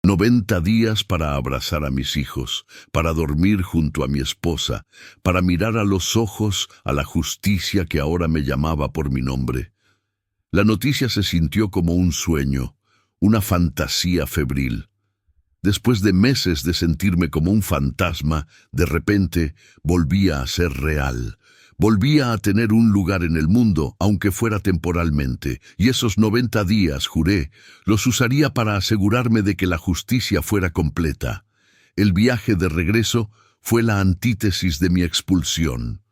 90 días para abrazar a mis hijos, para dormir junto a mi esposa, para mirar a los ojos a la justicia que ahora me llamaba por mi nombre. La noticia se sintió como un sueño, una fantasía febril. Después de meses de sentirme como un fantasma, de repente volvía a ser real. Volvía a tener un lugar en el mundo, aunque fuera temporalmente, y esos 90 días, juré, los usaría para asegurarme de que la justicia fuera completa. El viaje de regreso fue la antítesis de mi expulsión.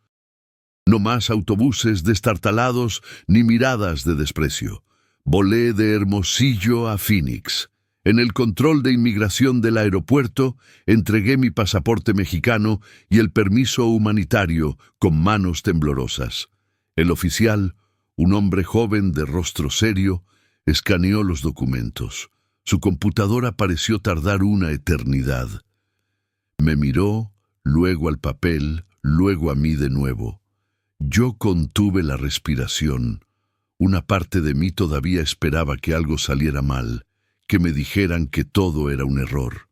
No más autobuses destartalados ni miradas de desprecio. Volé de Hermosillo a Phoenix. En el control de inmigración del aeropuerto, entregué mi pasaporte mexicano y el permiso humanitario con manos temblorosas. El oficial, un hombre joven de rostro serio, escaneó los documentos. Su computadora pareció tardar una eternidad. Me miró, luego al papel, luego a mí de nuevo. Yo contuve la respiración. Una parte de mí todavía esperaba que algo saliera mal, que me dijeran que todo era un error.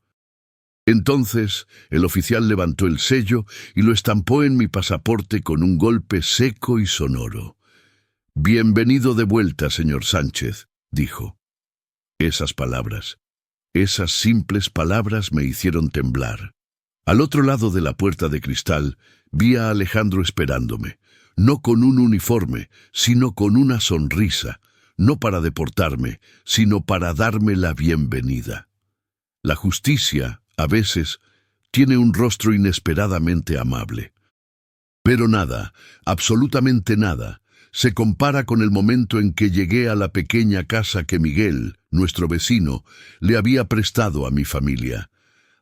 Entonces, el oficial levantó el sello y lo estampó en mi pasaporte con un golpe seco y sonoro. «Bienvenido de vuelta, señor Sánchez», dijo. Esas palabras, esas simples palabras me hicieron temblar. Al otro lado de la puerta de cristal, vi a Alejandro esperándome, no con un uniforme, sino con una sonrisa, no para deportarme, sino para darme la bienvenida. La justicia, a veces, tiene un rostro inesperadamente amable. Pero nada, absolutamente nada, se compara con el momento en que llegué a la pequeña casa que Miguel, nuestro vecino, le había prestado a mi familia.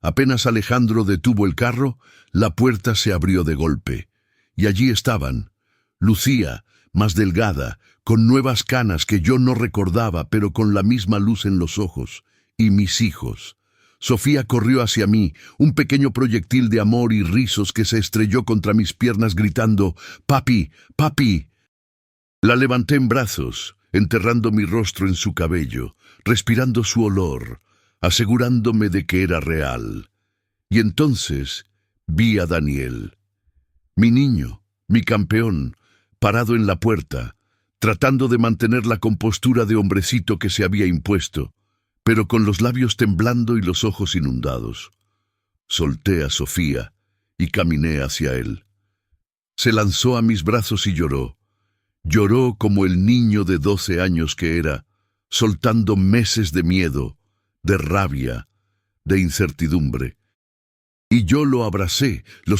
Apenas Alejandro detuvo el carro, la puerta se abrió de golpe, y allí estaban, Lucía, más delgada, con nuevas canas que yo no recordaba, pero con la misma luz en los ojos, y mis hijos. Sofía corrió hacia mí, un pequeño proyectil de amor y rizos que se estrelló contra mis piernas gritando, «¡Papi! ¡Papi!». La levanté en brazos, enterrando mi rostro en su cabello, respirando su olor, asegurándome de que era real. Y entonces vi a Daniel, mi niño, mi campeón, parado en la puerta, tratando de mantener la compostura de hombrecito que se había impuesto, pero con los labios temblando y los ojos inundados. Solté a Sofía y caminé hacia él. Se lanzó a mis brazos y lloró. Lloró como el niño de 12 años que era, soltando meses de miedo, de rabia, de incertidumbre. Y yo los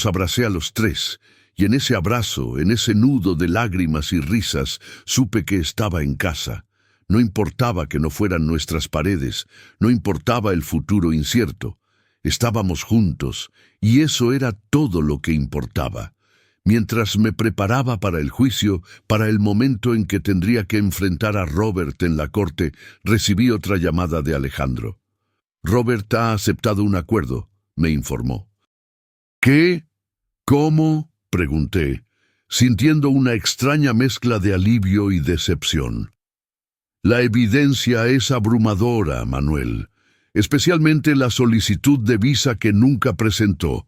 abracé a los tres, y en ese abrazo, en ese nudo de lágrimas y risas, supe que estaba en casa. No importaba que no fueran nuestras paredes, no importaba el futuro incierto. Estábamos juntos, y eso era todo lo que importaba. Mientras me preparaba para el juicio, para el momento en que tendría que enfrentar a Robert en la corte, recibí otra llamada de Alejandro. «Robert ha aceptado un acuerdo», me informó. «¿Qué? ¿Cómo?», pregunté, sintiendo una extraña mezcla de alivio y decepción. «La evidencia es abrumadora, Manuel, especialmente la solicitud de visa que nunca presentó.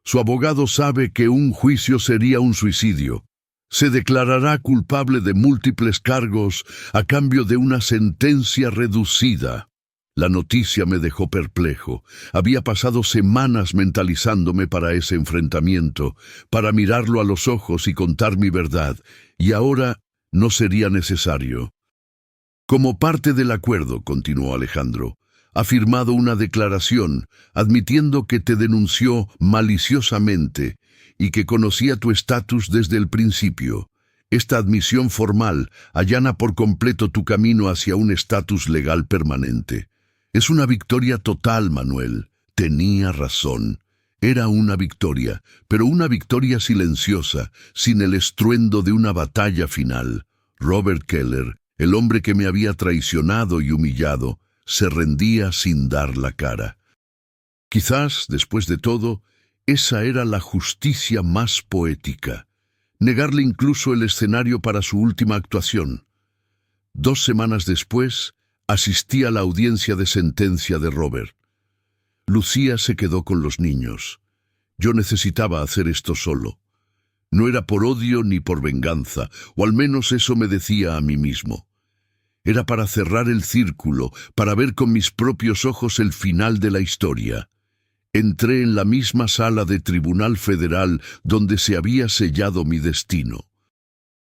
Su abogado sabe que un juicio sería un suicidio. Se declarará culpable de múltiples cargos a cambio de una sentencia reducida». La noticia me dejó perplejo. Había pasado semanas mentalizándome para ese enfrentamiento, para mirarlo a los ojos y contar mi verdad, y ahora no sería necesario. «Como parte del acuerdo», continuó Alejandro, «ha firmado una declaración admitiendo que te denunció maliciosamente y que conocía tu estatus desde el principio. Esta admisión formal allana por completo tu camino hacia un estatus legal permanente. Es una victoria total, Manuel. Tenía razón. Era una victoria, pero una victoria silenciosa, sin el estruendo de una batalla final. Robert Keller, el hombre que me había traicionado y humillado, se rendía sin dar la cara. Quizás, después de todo, esa era la justicia más poética. Negarle incluso el escenario para su última actuación. 2 semanas después, asistí a la audiencia de sentencia de Robert. Lucía se quedó con los niños. Yo necesitaba hacer esto solo. No era por odio ni por venganza, o al menos eso me decía a mí mismo. Era para cerrar el círculo, para ver con mis propios ojos el final de la historia. Entré en la misma sala de Tribunal Federal donde se había sellado mi destino.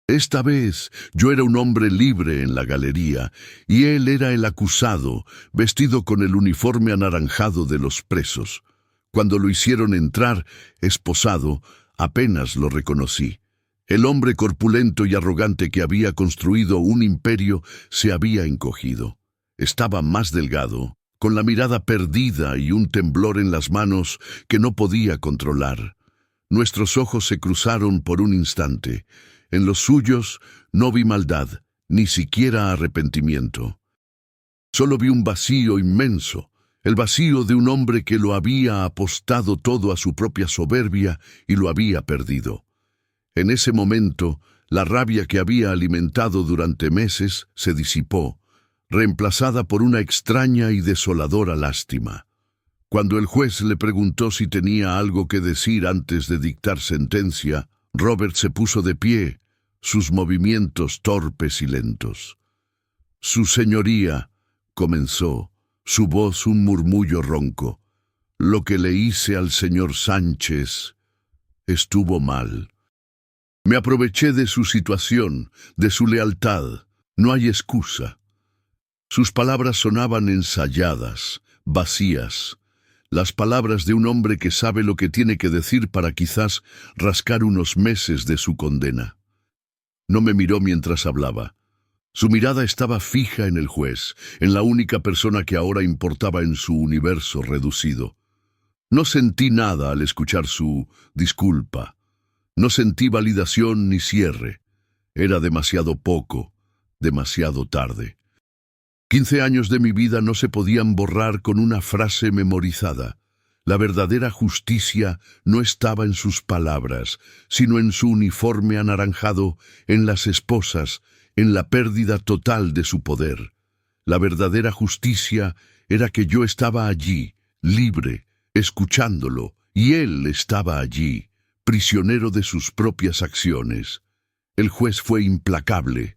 Esta vez yo era un hombre libre en la galería, y él era el acusado, vestido con el uniforme anaranjado de los presos. Cuando lo hicieron entrar, esposado, apenas lo reconocí. El hombre corpulento y arrogante que había construido un imperio se había encogido. Estaba más delgado, con la mirada perdida y un temblor en las manos que no podía controlar. Nuestros ojos se cruzaron por un instante. En los suyos no vi maldad, ni siquiera arrepentimiento. Solo vi un vacío inmenso, el vacío de un hombre que lo había apostado todo a su propia soberbia y lo había perdido. En ese momento, la rabia que había alimentado durante meses se disipó, reemplazada por una extraña y desoladora lástima. Cuando el juez le preguntó si tenía algo que decir antes de dictar sentencia, Robert se puso de pie, sus movimientos torpes y lentos. «Su señoría», comenzó, su voz un murmullo ronco, «lo que le hice al señor Sánchez estuvo mal. Me aproveché de su situación, de su lealtad. No hay excusa». Sus palabras sonaban ensayadas, vacías, las palabras de un hombre que sabe lo que tiene que decir para quizás rascar unos meses de su condena. No me miró mientras hablaba. Su mirada estaba fija en el juez, en la única persona que ahora importaba en su universo reducido. No sentí nada al escuchar su disculpa. No sentí validación ni cierre. Era demasiado poco, demasiado tarde. 15 años de mi vida no se podían borrar con una frase memorizada. La verdadera justicia no estaba en sus palabras, sino en su uniforme anaranjado, en las esposas, en la pérdida total de su poder. La verdadera justicia era que yo estaba allí, libre, escuchándolo, y él estaba allí, prisionero de sus propias acciones. El juez fue implacable.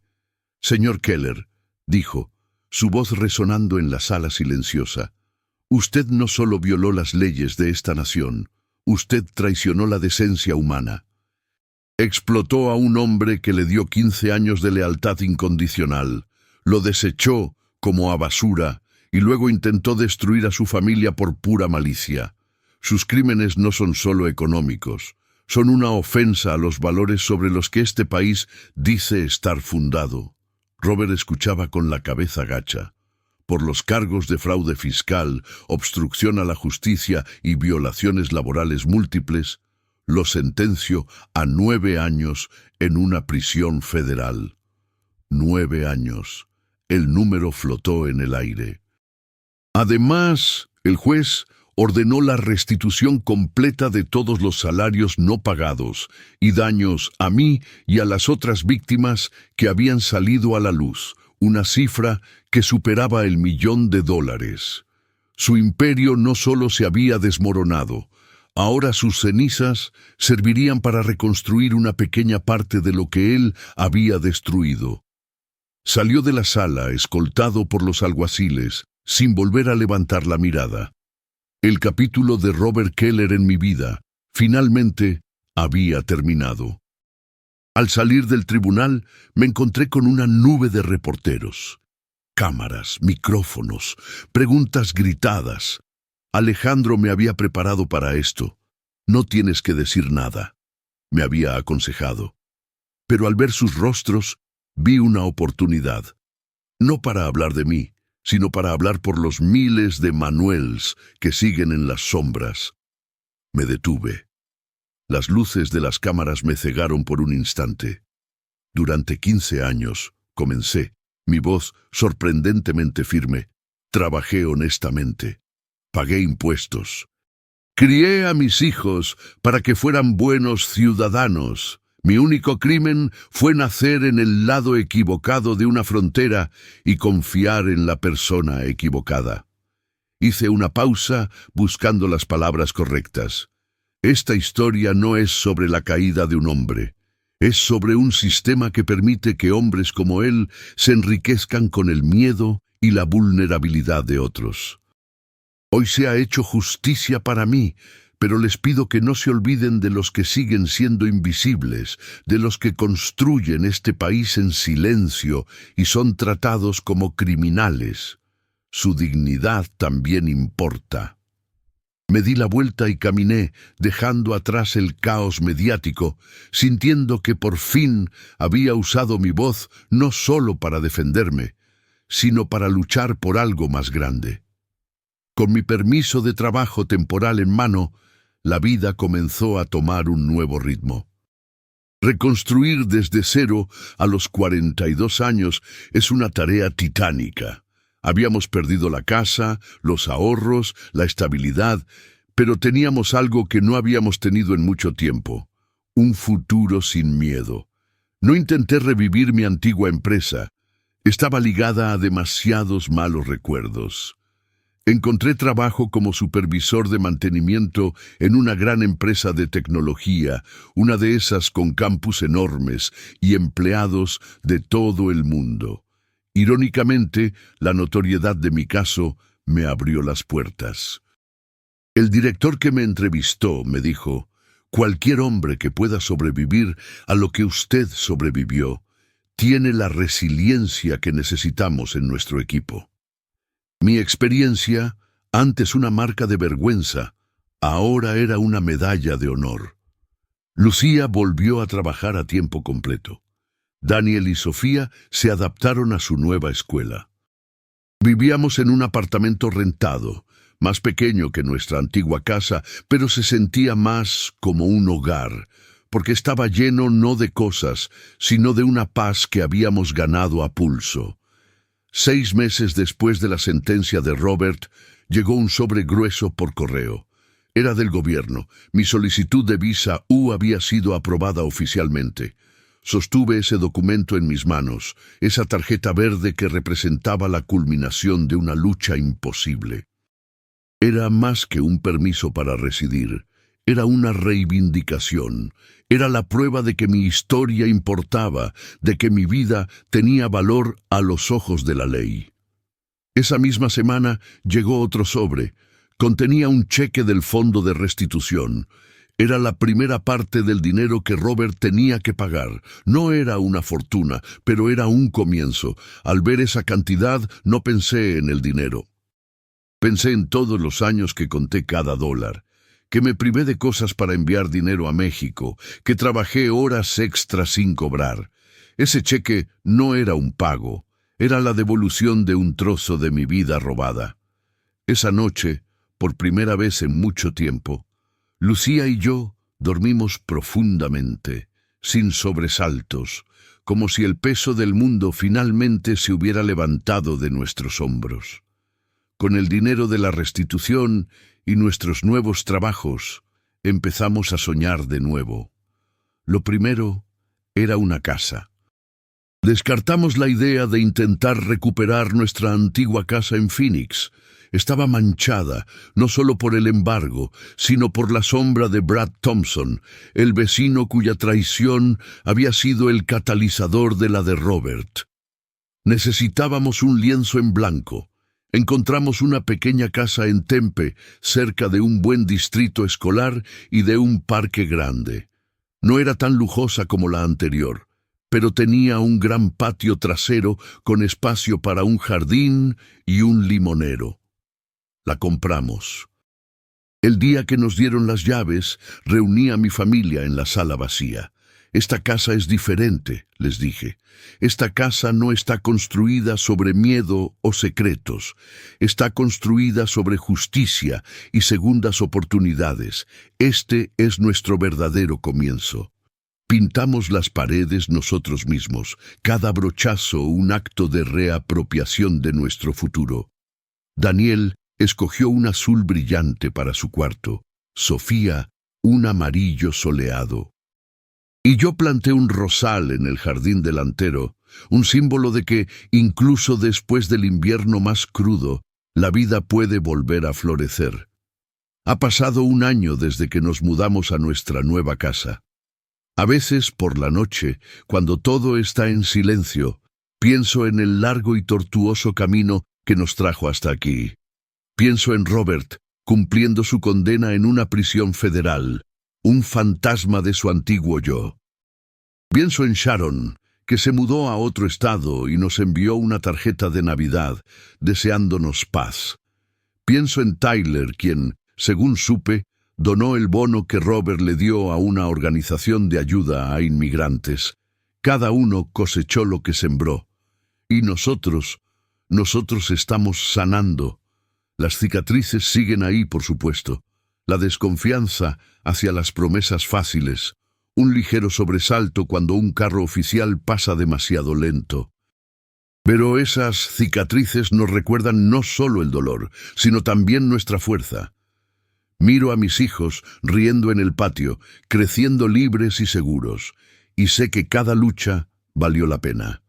«Señor Keller», dijo, su voz resonando en la sala silenciosa, «usted no solo violó las leyes de esta nación, usted traicionó la decencia humana. Explotó a un hombre que le dio 15 años de lealtad incondicional, lo desechó como a basura y luego intentó destruir a su familia por pura malicia. Sus crímenes no son solo económicos, son una ofensa a los valores sobre los que este país dice estar fundado». Robert escuchaba con la cabeza gacha. Por los cargos de fraude fiscal, obstrucción a la justicia y violaciones laborales múltiples, lo sentencio a 9 años en una prisión federal. 9 años. El número flotó en el aire. Además, el juez ordenó la restitución completa de todos los salarios no pagados y daños a mí y a las otras víctimas que habían salido a la luz, una cifra que superaba el $1.000.000. Su imperio no solo se había desmoronado, ahora sus cenizas servirían para reconstruir una pequeña parte de lo que él había destruido. Salió de la sala, escoltado por los alguaciles, sin volver a levantar la mirada. El capítulo de Robert Keller en mi vida, finalmente, había terminado. Al salir del tribunal, me encontré con una nube de reporteros. Cámaras, micrófonos, preguntas gritadas. Alejandro me había preparado para esto. «No tienes que decir nada», me había aconsejado. Pero al ver sus rostros, vi una oportunidad. No para hablar de mí, sino para hablar por los miles de Manuels que siguen en las sombras. Me detuve. Las luces de las cámaras me cegaron por un instante. Durante 15 años, comencé, mi voz sorprendentemente firme. Trabajé honestamente. Pagué impuestos. Crié a mis hijos para que fueran buenos ciudadanos. Mi único crimen fue nacer en el lado equivocado de una frontera y confiar en la persona equivocada. Hice una pausa buscando las palabras correctas. Esta historia no es sobre la caída de un hombre. Es sobre un sistema que permite que hombres como él se enriquezcan con el miedo y la vulnerabilidad de otros. Hoy se ha hecho justicia para mí, pero les pido que no se olviden de los que siguen siendo invisibles, de los que construyen este país en silencio y son tratados como criminales. Su dignidad también importa. Me di la vuelta y caminé, dejando atrás el caos mediático, sintiendo que por fin había usado mi voz no solo para defenderme, sino para luchar por algo más grande. Con mi permiso de trabajo temporal en mano, la vida comenzó a tomar un nuevo ritmo. Reconstruir desde cero a los 42 años es una tarea titánica. Habíamos perdido la casa, los ahorros, la estabilidad, pero teníamos algo que no habíamos tenido en mucho tiempo: un futuro sin miedo. No intenté revivir mi antigua empresa. Estaba ligada a demasiados malos recuerdos. Encontré trabajo como supervisor de mantenimiento en una gran empresa de tecnología, una de esas con campus enormes y empleados de todo el mundo. Irónicamente, la notoriedad de mi caso me abrió las puertas. El director que me entrevistó me dijo: «Cualquier hombre que pueda sobrevivir a lo que usted sobrevivió, tiene la resiliencia que necesitamos en nuestro equipo». Mi experiencia, antes una marca de vergüenza, ahora era una medalla de honor. Lucía volvió a trabajar a tiempo completo. Daniel y Sofía se adaptaron a su nueva escuela. Vivíamos en un apartamento rentado, más pequeño que nuestra antigua casa, pero se sentía más como un hogar, porque estaba lleno no de cosas, sino de una paz que habíamos ganado a pulso. 6 meses después de la sentencia de Robert, llegó un sobre grueso por correo. Era del gobierno. Mi solicitud de visa U había sido aprobada oficialmente. Sostuve ese documento en mis manos, esa tarjeta verde que representaba la culminación de una lucha imposible. Era más que un permiso para residir. Era una reivindicación. Era la prueba de que mi historia importaba, de que mi vida tenía valor a los ojos de la ley. Esa misma semana llegó otro sobre. Contenía un cheque del fondo de restitución. Era la primera parte del dinero que Robert tenía que pagar. No era una fortuna, pero era un comienzo. Al ver esa cantidad, no pensé en el dinero. Pensé en todos los años que conté cada dólar, que me privé de cosas para enviar dinero a México, que trabajé horas extras sin cobrar. Ese cheque no era un pago, era la devolución de un trozo de mi vida robada. Esa noche, por primera vez en mucho tiempo, Lucía y yo dormimos profundamente, sin sobresaltos, como si el peso del mundo finalmente se hubiera levantado de nuestros hombros. Con el dinero de la restitución y nuestros nuevos trabajos, empezamos a soñar de nuevo. Lo primero era una casa. Descartamos la idea de intentar recuperar nuestra antigua casa en Phoenix. Estaba manchada, no solo por el embargo, sino por la sombra de Brad Thompson, el vecino cuya traición había sido el catalizador de la de Robert. Necesitábamos un lienzo en blanco. Encontramos una pequeña casa en Tempe, cerca de un buen distrito escolar y de un parque grande. No era tan lujosa como la anterior, pero tenía un gran patio trasero con espacio para un jardín y un limonero. La compramos. El día que nos dieron las llaves, reuní a mi familia en la sala vacía. Esta casa es diferente, les dije. Esta casa no está construida sobre miedo o secretos. Está construida sobre justicia y segundas oportunidades. Este es nuestro verdadero comienzo. Pintamos las paredes nosotros mismos, cada brochazo un acto de reapropiación de nuestro futuro. Daniel escogió un azul brillante para su cuarto, Sofía un amarillo soleado. Y yo planté un rosal en el jardín delantero, un símbolo de que, incluso después del invierno más crudo, la vida puede volver a florecer. Ha pasado un año desde que nos mudamos a nuestra nueva casa. A veces, por la noche, cuando todo está en silencio, pienso en el largo y tortuoso camino que nos trajo hasta aquí. Pienso en Robert, cumpliendo su condena en una prisión federal, un fantasma de su antiguo yo. Pienso en Sharon, que se mudó a otro estado y nos envió una tarjeta de Navidad, deseándonos paz. Pienso en Tyler, quien, según supe, donó el bono que Robert le dio a una organización de ayuda a inmigrantes. Cada uno cosechó lo que sembró. Y nosotros estamos sanando. Las cicatrices siguen ahí, por supuesto. La desconfianza hacia las promesas fáciles. Un ligero sobresalto cuando un carro oficial pasa demasiado lento. Pero esas cicatrices nos recuerdan no solo el dolor, sino también nuestra fuerza. Miro a mis hijos riendo en el patio, creciendo libres y seguros, y sé que cada lucha valió la pena.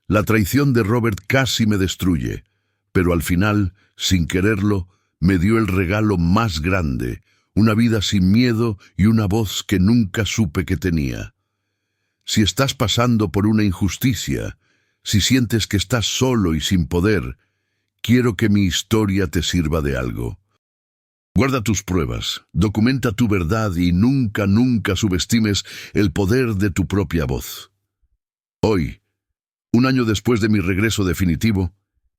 La traición de Robert casi me destruye, pero al final, sin quererlo, me dio el regalo más grande, una vida sin miedo y una voz que nunca supe que tenía. Si estás pasando por una injusticia, si sientes que estás solo y sin poder, quiero que mi historia te sirva de algo. Guarda tus pruebas, documenta tu verdad y nunca subestimes el poder de tu propia voz. Hoy, un año después de mi regreso definitivo,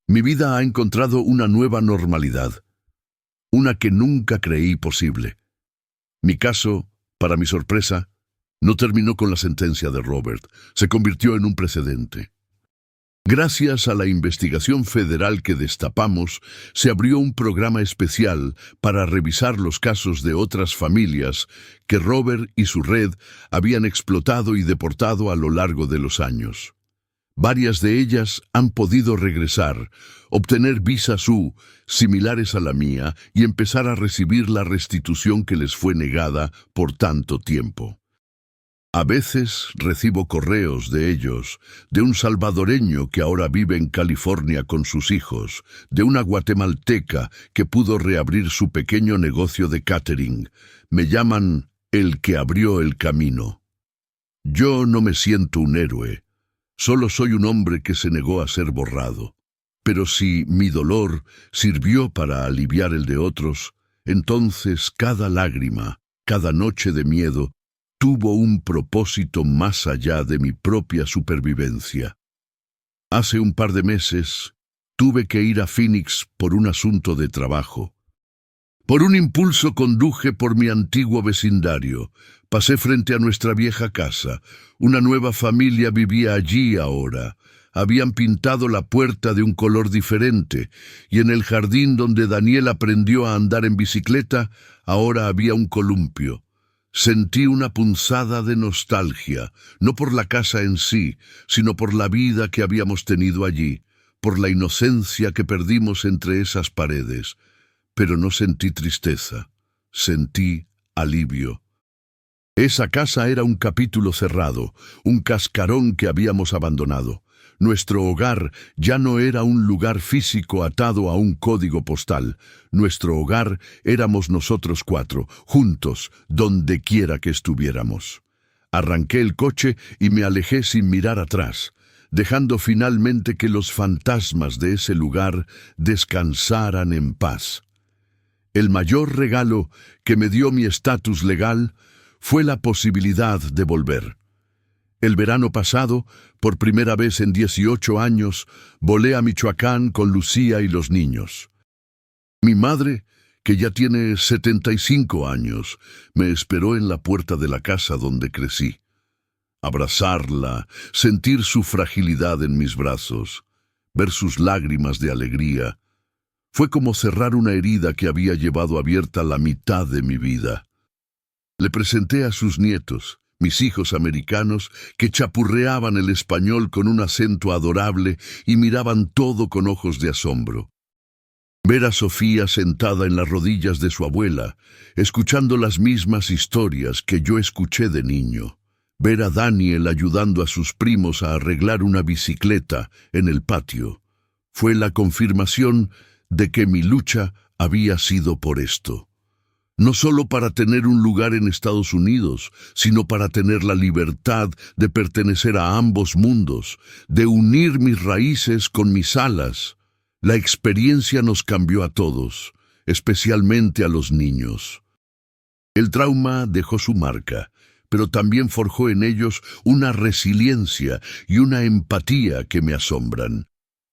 mi vida ha encontrado una nueva normalidad, una que nunca creí posible. Mi caso, para mi sorpresa, no terminó con la sentencia de Robert, se convirtió en un precedente. Gracias a la investigación federal que destapamos, se abrió un programa especial para revisar los casos de otras familias que Robert y su red habían explotado y deportado a lo largo de los años. Varias de ellas han podido regresar, obtener visas U similares a la mía y empezar a recibir la restitución que les fue negada por tanto tiempo. A veces recibo correos de ellos, de un salvadoreño que ahora vive en California con sus hijos, de una guatemalteca que pudo reabrir su pequeño negocio de catering. Me llaman el que abrió el camino. Yo no me siento un héroe, solo soy un hombre que se negó a ser borrado. Pero si mi dolor sirvió para aliviar el de otros, entonces cada lágrima, cada noche de miedo, tuvo un propósito más allá de mi propia supervivencia. Hace un par de meses, tuve que ir a Phoenix por un asunto de trabajo. Por un impulso conduje por mi antiguo vecindario. Pasé frente a nuestra vieja casa. Una nueva familia vivía allí ahora. Habían pintado la puerta de un color diferente, y en el jardín donde Daniel aprendió a andar en bicicleta, ahora había un columpio. Sentí una punzada de nostalgia, no por la casa en sí, sino por la vida que habíamos tenido allí, por la inocencia que perdimos entre esas paredes. Pero no sentí tristeza, sentí alivio. Esa casa era un capítulo cerrado, un cascarón que habíamos abandonado. Nuestro hogar ya no era un lugar físico atado a un código postal. Nuestro hogar éramos nosotros cuatro, juntos, donde quiera que estuviéramos. Arranqué el coche y me alejé sin mirar atrás, dejando finalmente que los fantasmas de ese lugar descansaran en paz. El mayor regalo que me dio mi estatus legal fue la posibilidad de volver. El verano pasado, por primera vez en 18 años, volé a Michoacán con Lucía y los niños. Mi madre, que ya tiene 75 años, me esperó en la puerta de la casa donde crecí. Abrazarla, sentir su fragilidad en mis brazos, ver sus lágrimas de alegría, fue como cerrar una herida que había llevado abierta la mitad de mi vida. Le presenté a sus nietos, mis hijos americanos, que chapurreaban el español con un acento adorable y miraban todo con ojos de asombro. Ver a Sofía sentada en las rodillas de su abuela, escuchando las mismas historias que yo escuché de niño. Ver a Daniel ayudando a sus primos a arreglar una bicicleta en el patio. Fue la confirmación de que mi lucha había sido por esto. No solo para tener un lugar en Estados Unidos, sino para tener la libertad de pertenecer a ambos mundos, de unir mis raíces con mis alas. La experiencia nos cambió a todos, especialmente a los niños. El trauma dejó su marca, pero también forjó en ellos una resiliencia y una empatía que me asombran.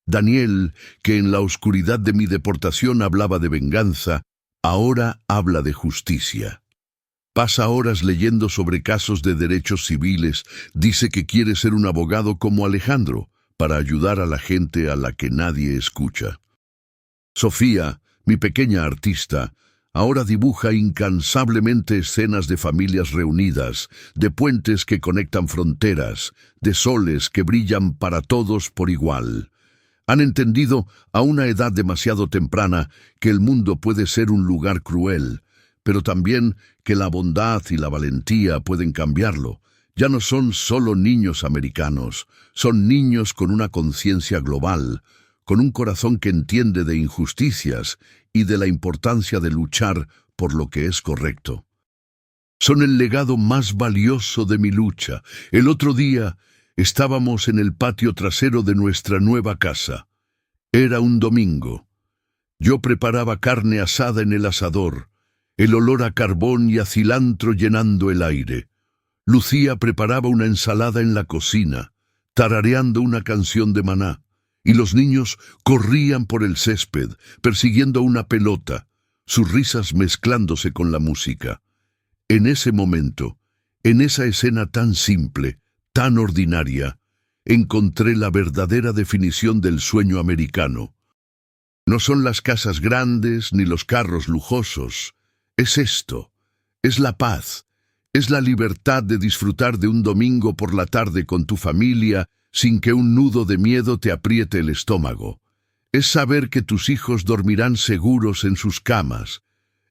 Daniel, que en la oscuridad de mi deportación hablaba de venganza, ahora habla de justicia. Pasa horas leyendo sobre casos de derechos civiles, dice que quiere ser un abogado como Alejandro, para ayudar a la gente a la que nadie escucha. Sofía, mi pequeña artista, ahora dibuja incansablemente escenas de familias reunidas, de puentes que conectan fronteras, de soles que brillan para todos por igual. Han entendido a una edad demasiado temprana que el mundo puede ser un lugar cruel, pero también que la bondad y la valentía pueden cambiarlo. Ya no son solo niños americanos, son niños con una conciencia global, con un corazón que entiende de injusticias y de la importancia de luchar por lo que es correcto. Son el legado más valioso de mi lucha. El otro día estábamos en el patio trasero de nuestra nueva casa. Era un domingo. Yo preparaba carne asada en el asador, el olor a carbón y a cilantro llenando el aire. Lucía preparaba una ensalada en la cocina, tarareando una canción de Maná, y los niños corrían por el césped, persiguiendo una pelota, sus risas mezclándose con la música. En ese momento, en esa escena tan simple, tan ordinaria, encontré la verdadera definición del sueño americano. No son las casas grandes ni los carros lujosos. Es esto, es la paz, es la libertad de disfrutar de un domingo por la tarde con tu familia sin que un nudo de miedo te apriete el estómago. Es saber que tus hijos dormirán seguros en sus camas.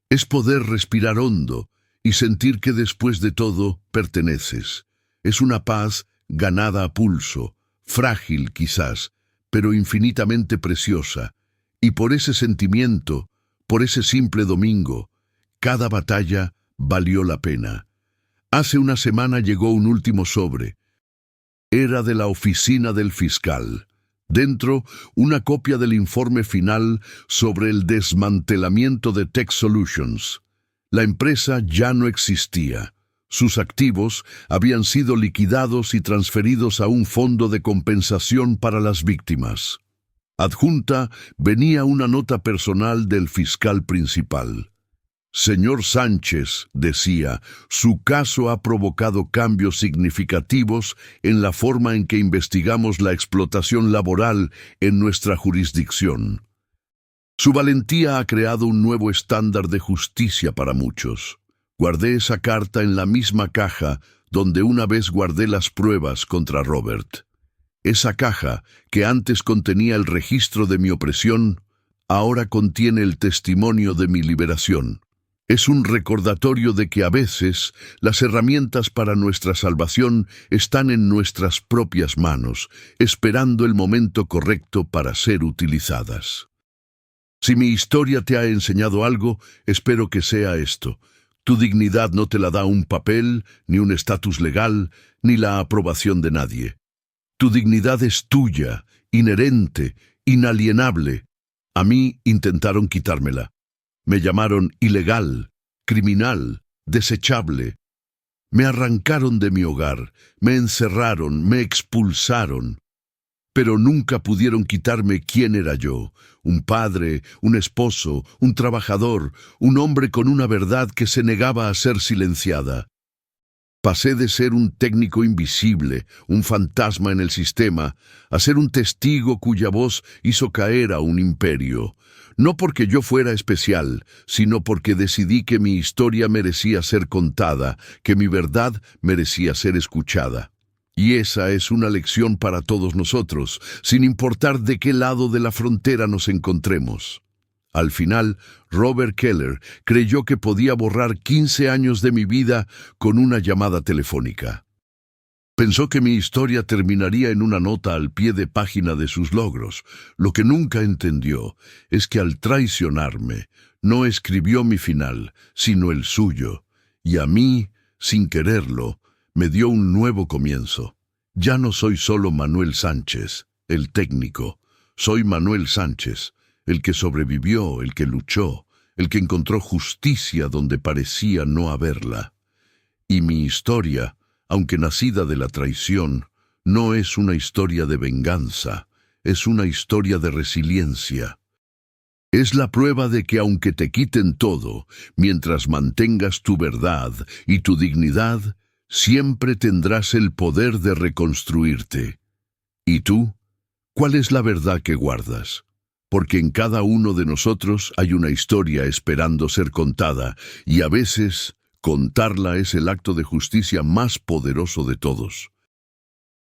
Es poder respirar hondo y sentir que después de todo perteneces. Es una paz ganada a pulso, frágil quizás, pero infinitamente preciosa. Y por ese sentimiento, por ese simple domingo, cada batalla valió la pena. Hace una semana llegó un último sobre. Era de la oficina del fiscal. Dentro, una copia del informe final sobre el desmantelamiento de Tech Solutions. La empresa ya no existía. Sus activos habían sido liquidados y transferidos a un fondo de compensación para las víctimas. Adjunta venía una nota personal del fiscal principal. Señor Sánchez, decía, su caso ha provocado cambios significativos en la forma en que investigamos la explotación laboral en nuestra jurisdicción. Su valentía ha creado un nuevo estándar de justicia para muchos. Guardé esa carta en la misma caja donde una vez guardé las pruebas contra Robert. Esa caja, que antes contenía el registro de mi opresión, ahora contiene el testimonio de mi liberación. Es un recordatorio de que a veces las herramientas para nuestra salvación están en nuestras propias manos, esperando el momento correcto para ser utilizadas. Si mi historia te ha enseñado algo, espero que sea esto. Tu dignidad no te la da un papel, ni un estatus legal, ni la aprobación de nadie. Tu dignidad es tuya, inherente, inalienable. A mí intentaron quitármela. Me llamaron ilegal, criminal, desechable. Me arrancaron de mi hogar, me encerraron, me expulsaron. Pero nunca pudieron quitarme quién era yo, un padre, un esposo, un trabajador, un hombre con una verdad que se negaba a ser silenciada. Pasé de ser un técnico invisible, un fantasma en el sistema, a ser un testigo cuya voz hizo caer a un imperio. No porque yo fuera especial, sino porque decidí que mi historia merecía ser contada, que mi verdad merecía ser escuchada. Y esa es una lección para todos nosotros, sin importar de qué lado de la frontera nos encontremos. Al final, Robert Keller creyó que podía borrar 15 años de mi vida con una llamada telefónica. Pensó que mi historia terminaría en una nota al pie de página de sus logros. Lo que nunca entendió es que al traicionarme, no escribió mi final, sino el suyo. Y a mí, sin quererlo, me dio un nuevo comienzo. Ya no soy solo Manuel Sánchez, el técnico. Soy Manuel Sánchez, el que sobrevivió, el que luchó, el que encontró justicia donde parecía no haberla. Y mi historia, aunque nacida de la traición, no es una historia de venganza, es una historia de resiliencia. Es la prueba de que aunque te quiten todo, mientras mantengas tu verdad y tu dignidad, siempre tendrás el poder de reconstruirte. ¿Y tú? ¿Cuál es la verdad que guardas? Porque en cada uno de nosotros hay una historia esperando ser contada, y a veces contarla es el acto de justicia más poderoso de todos.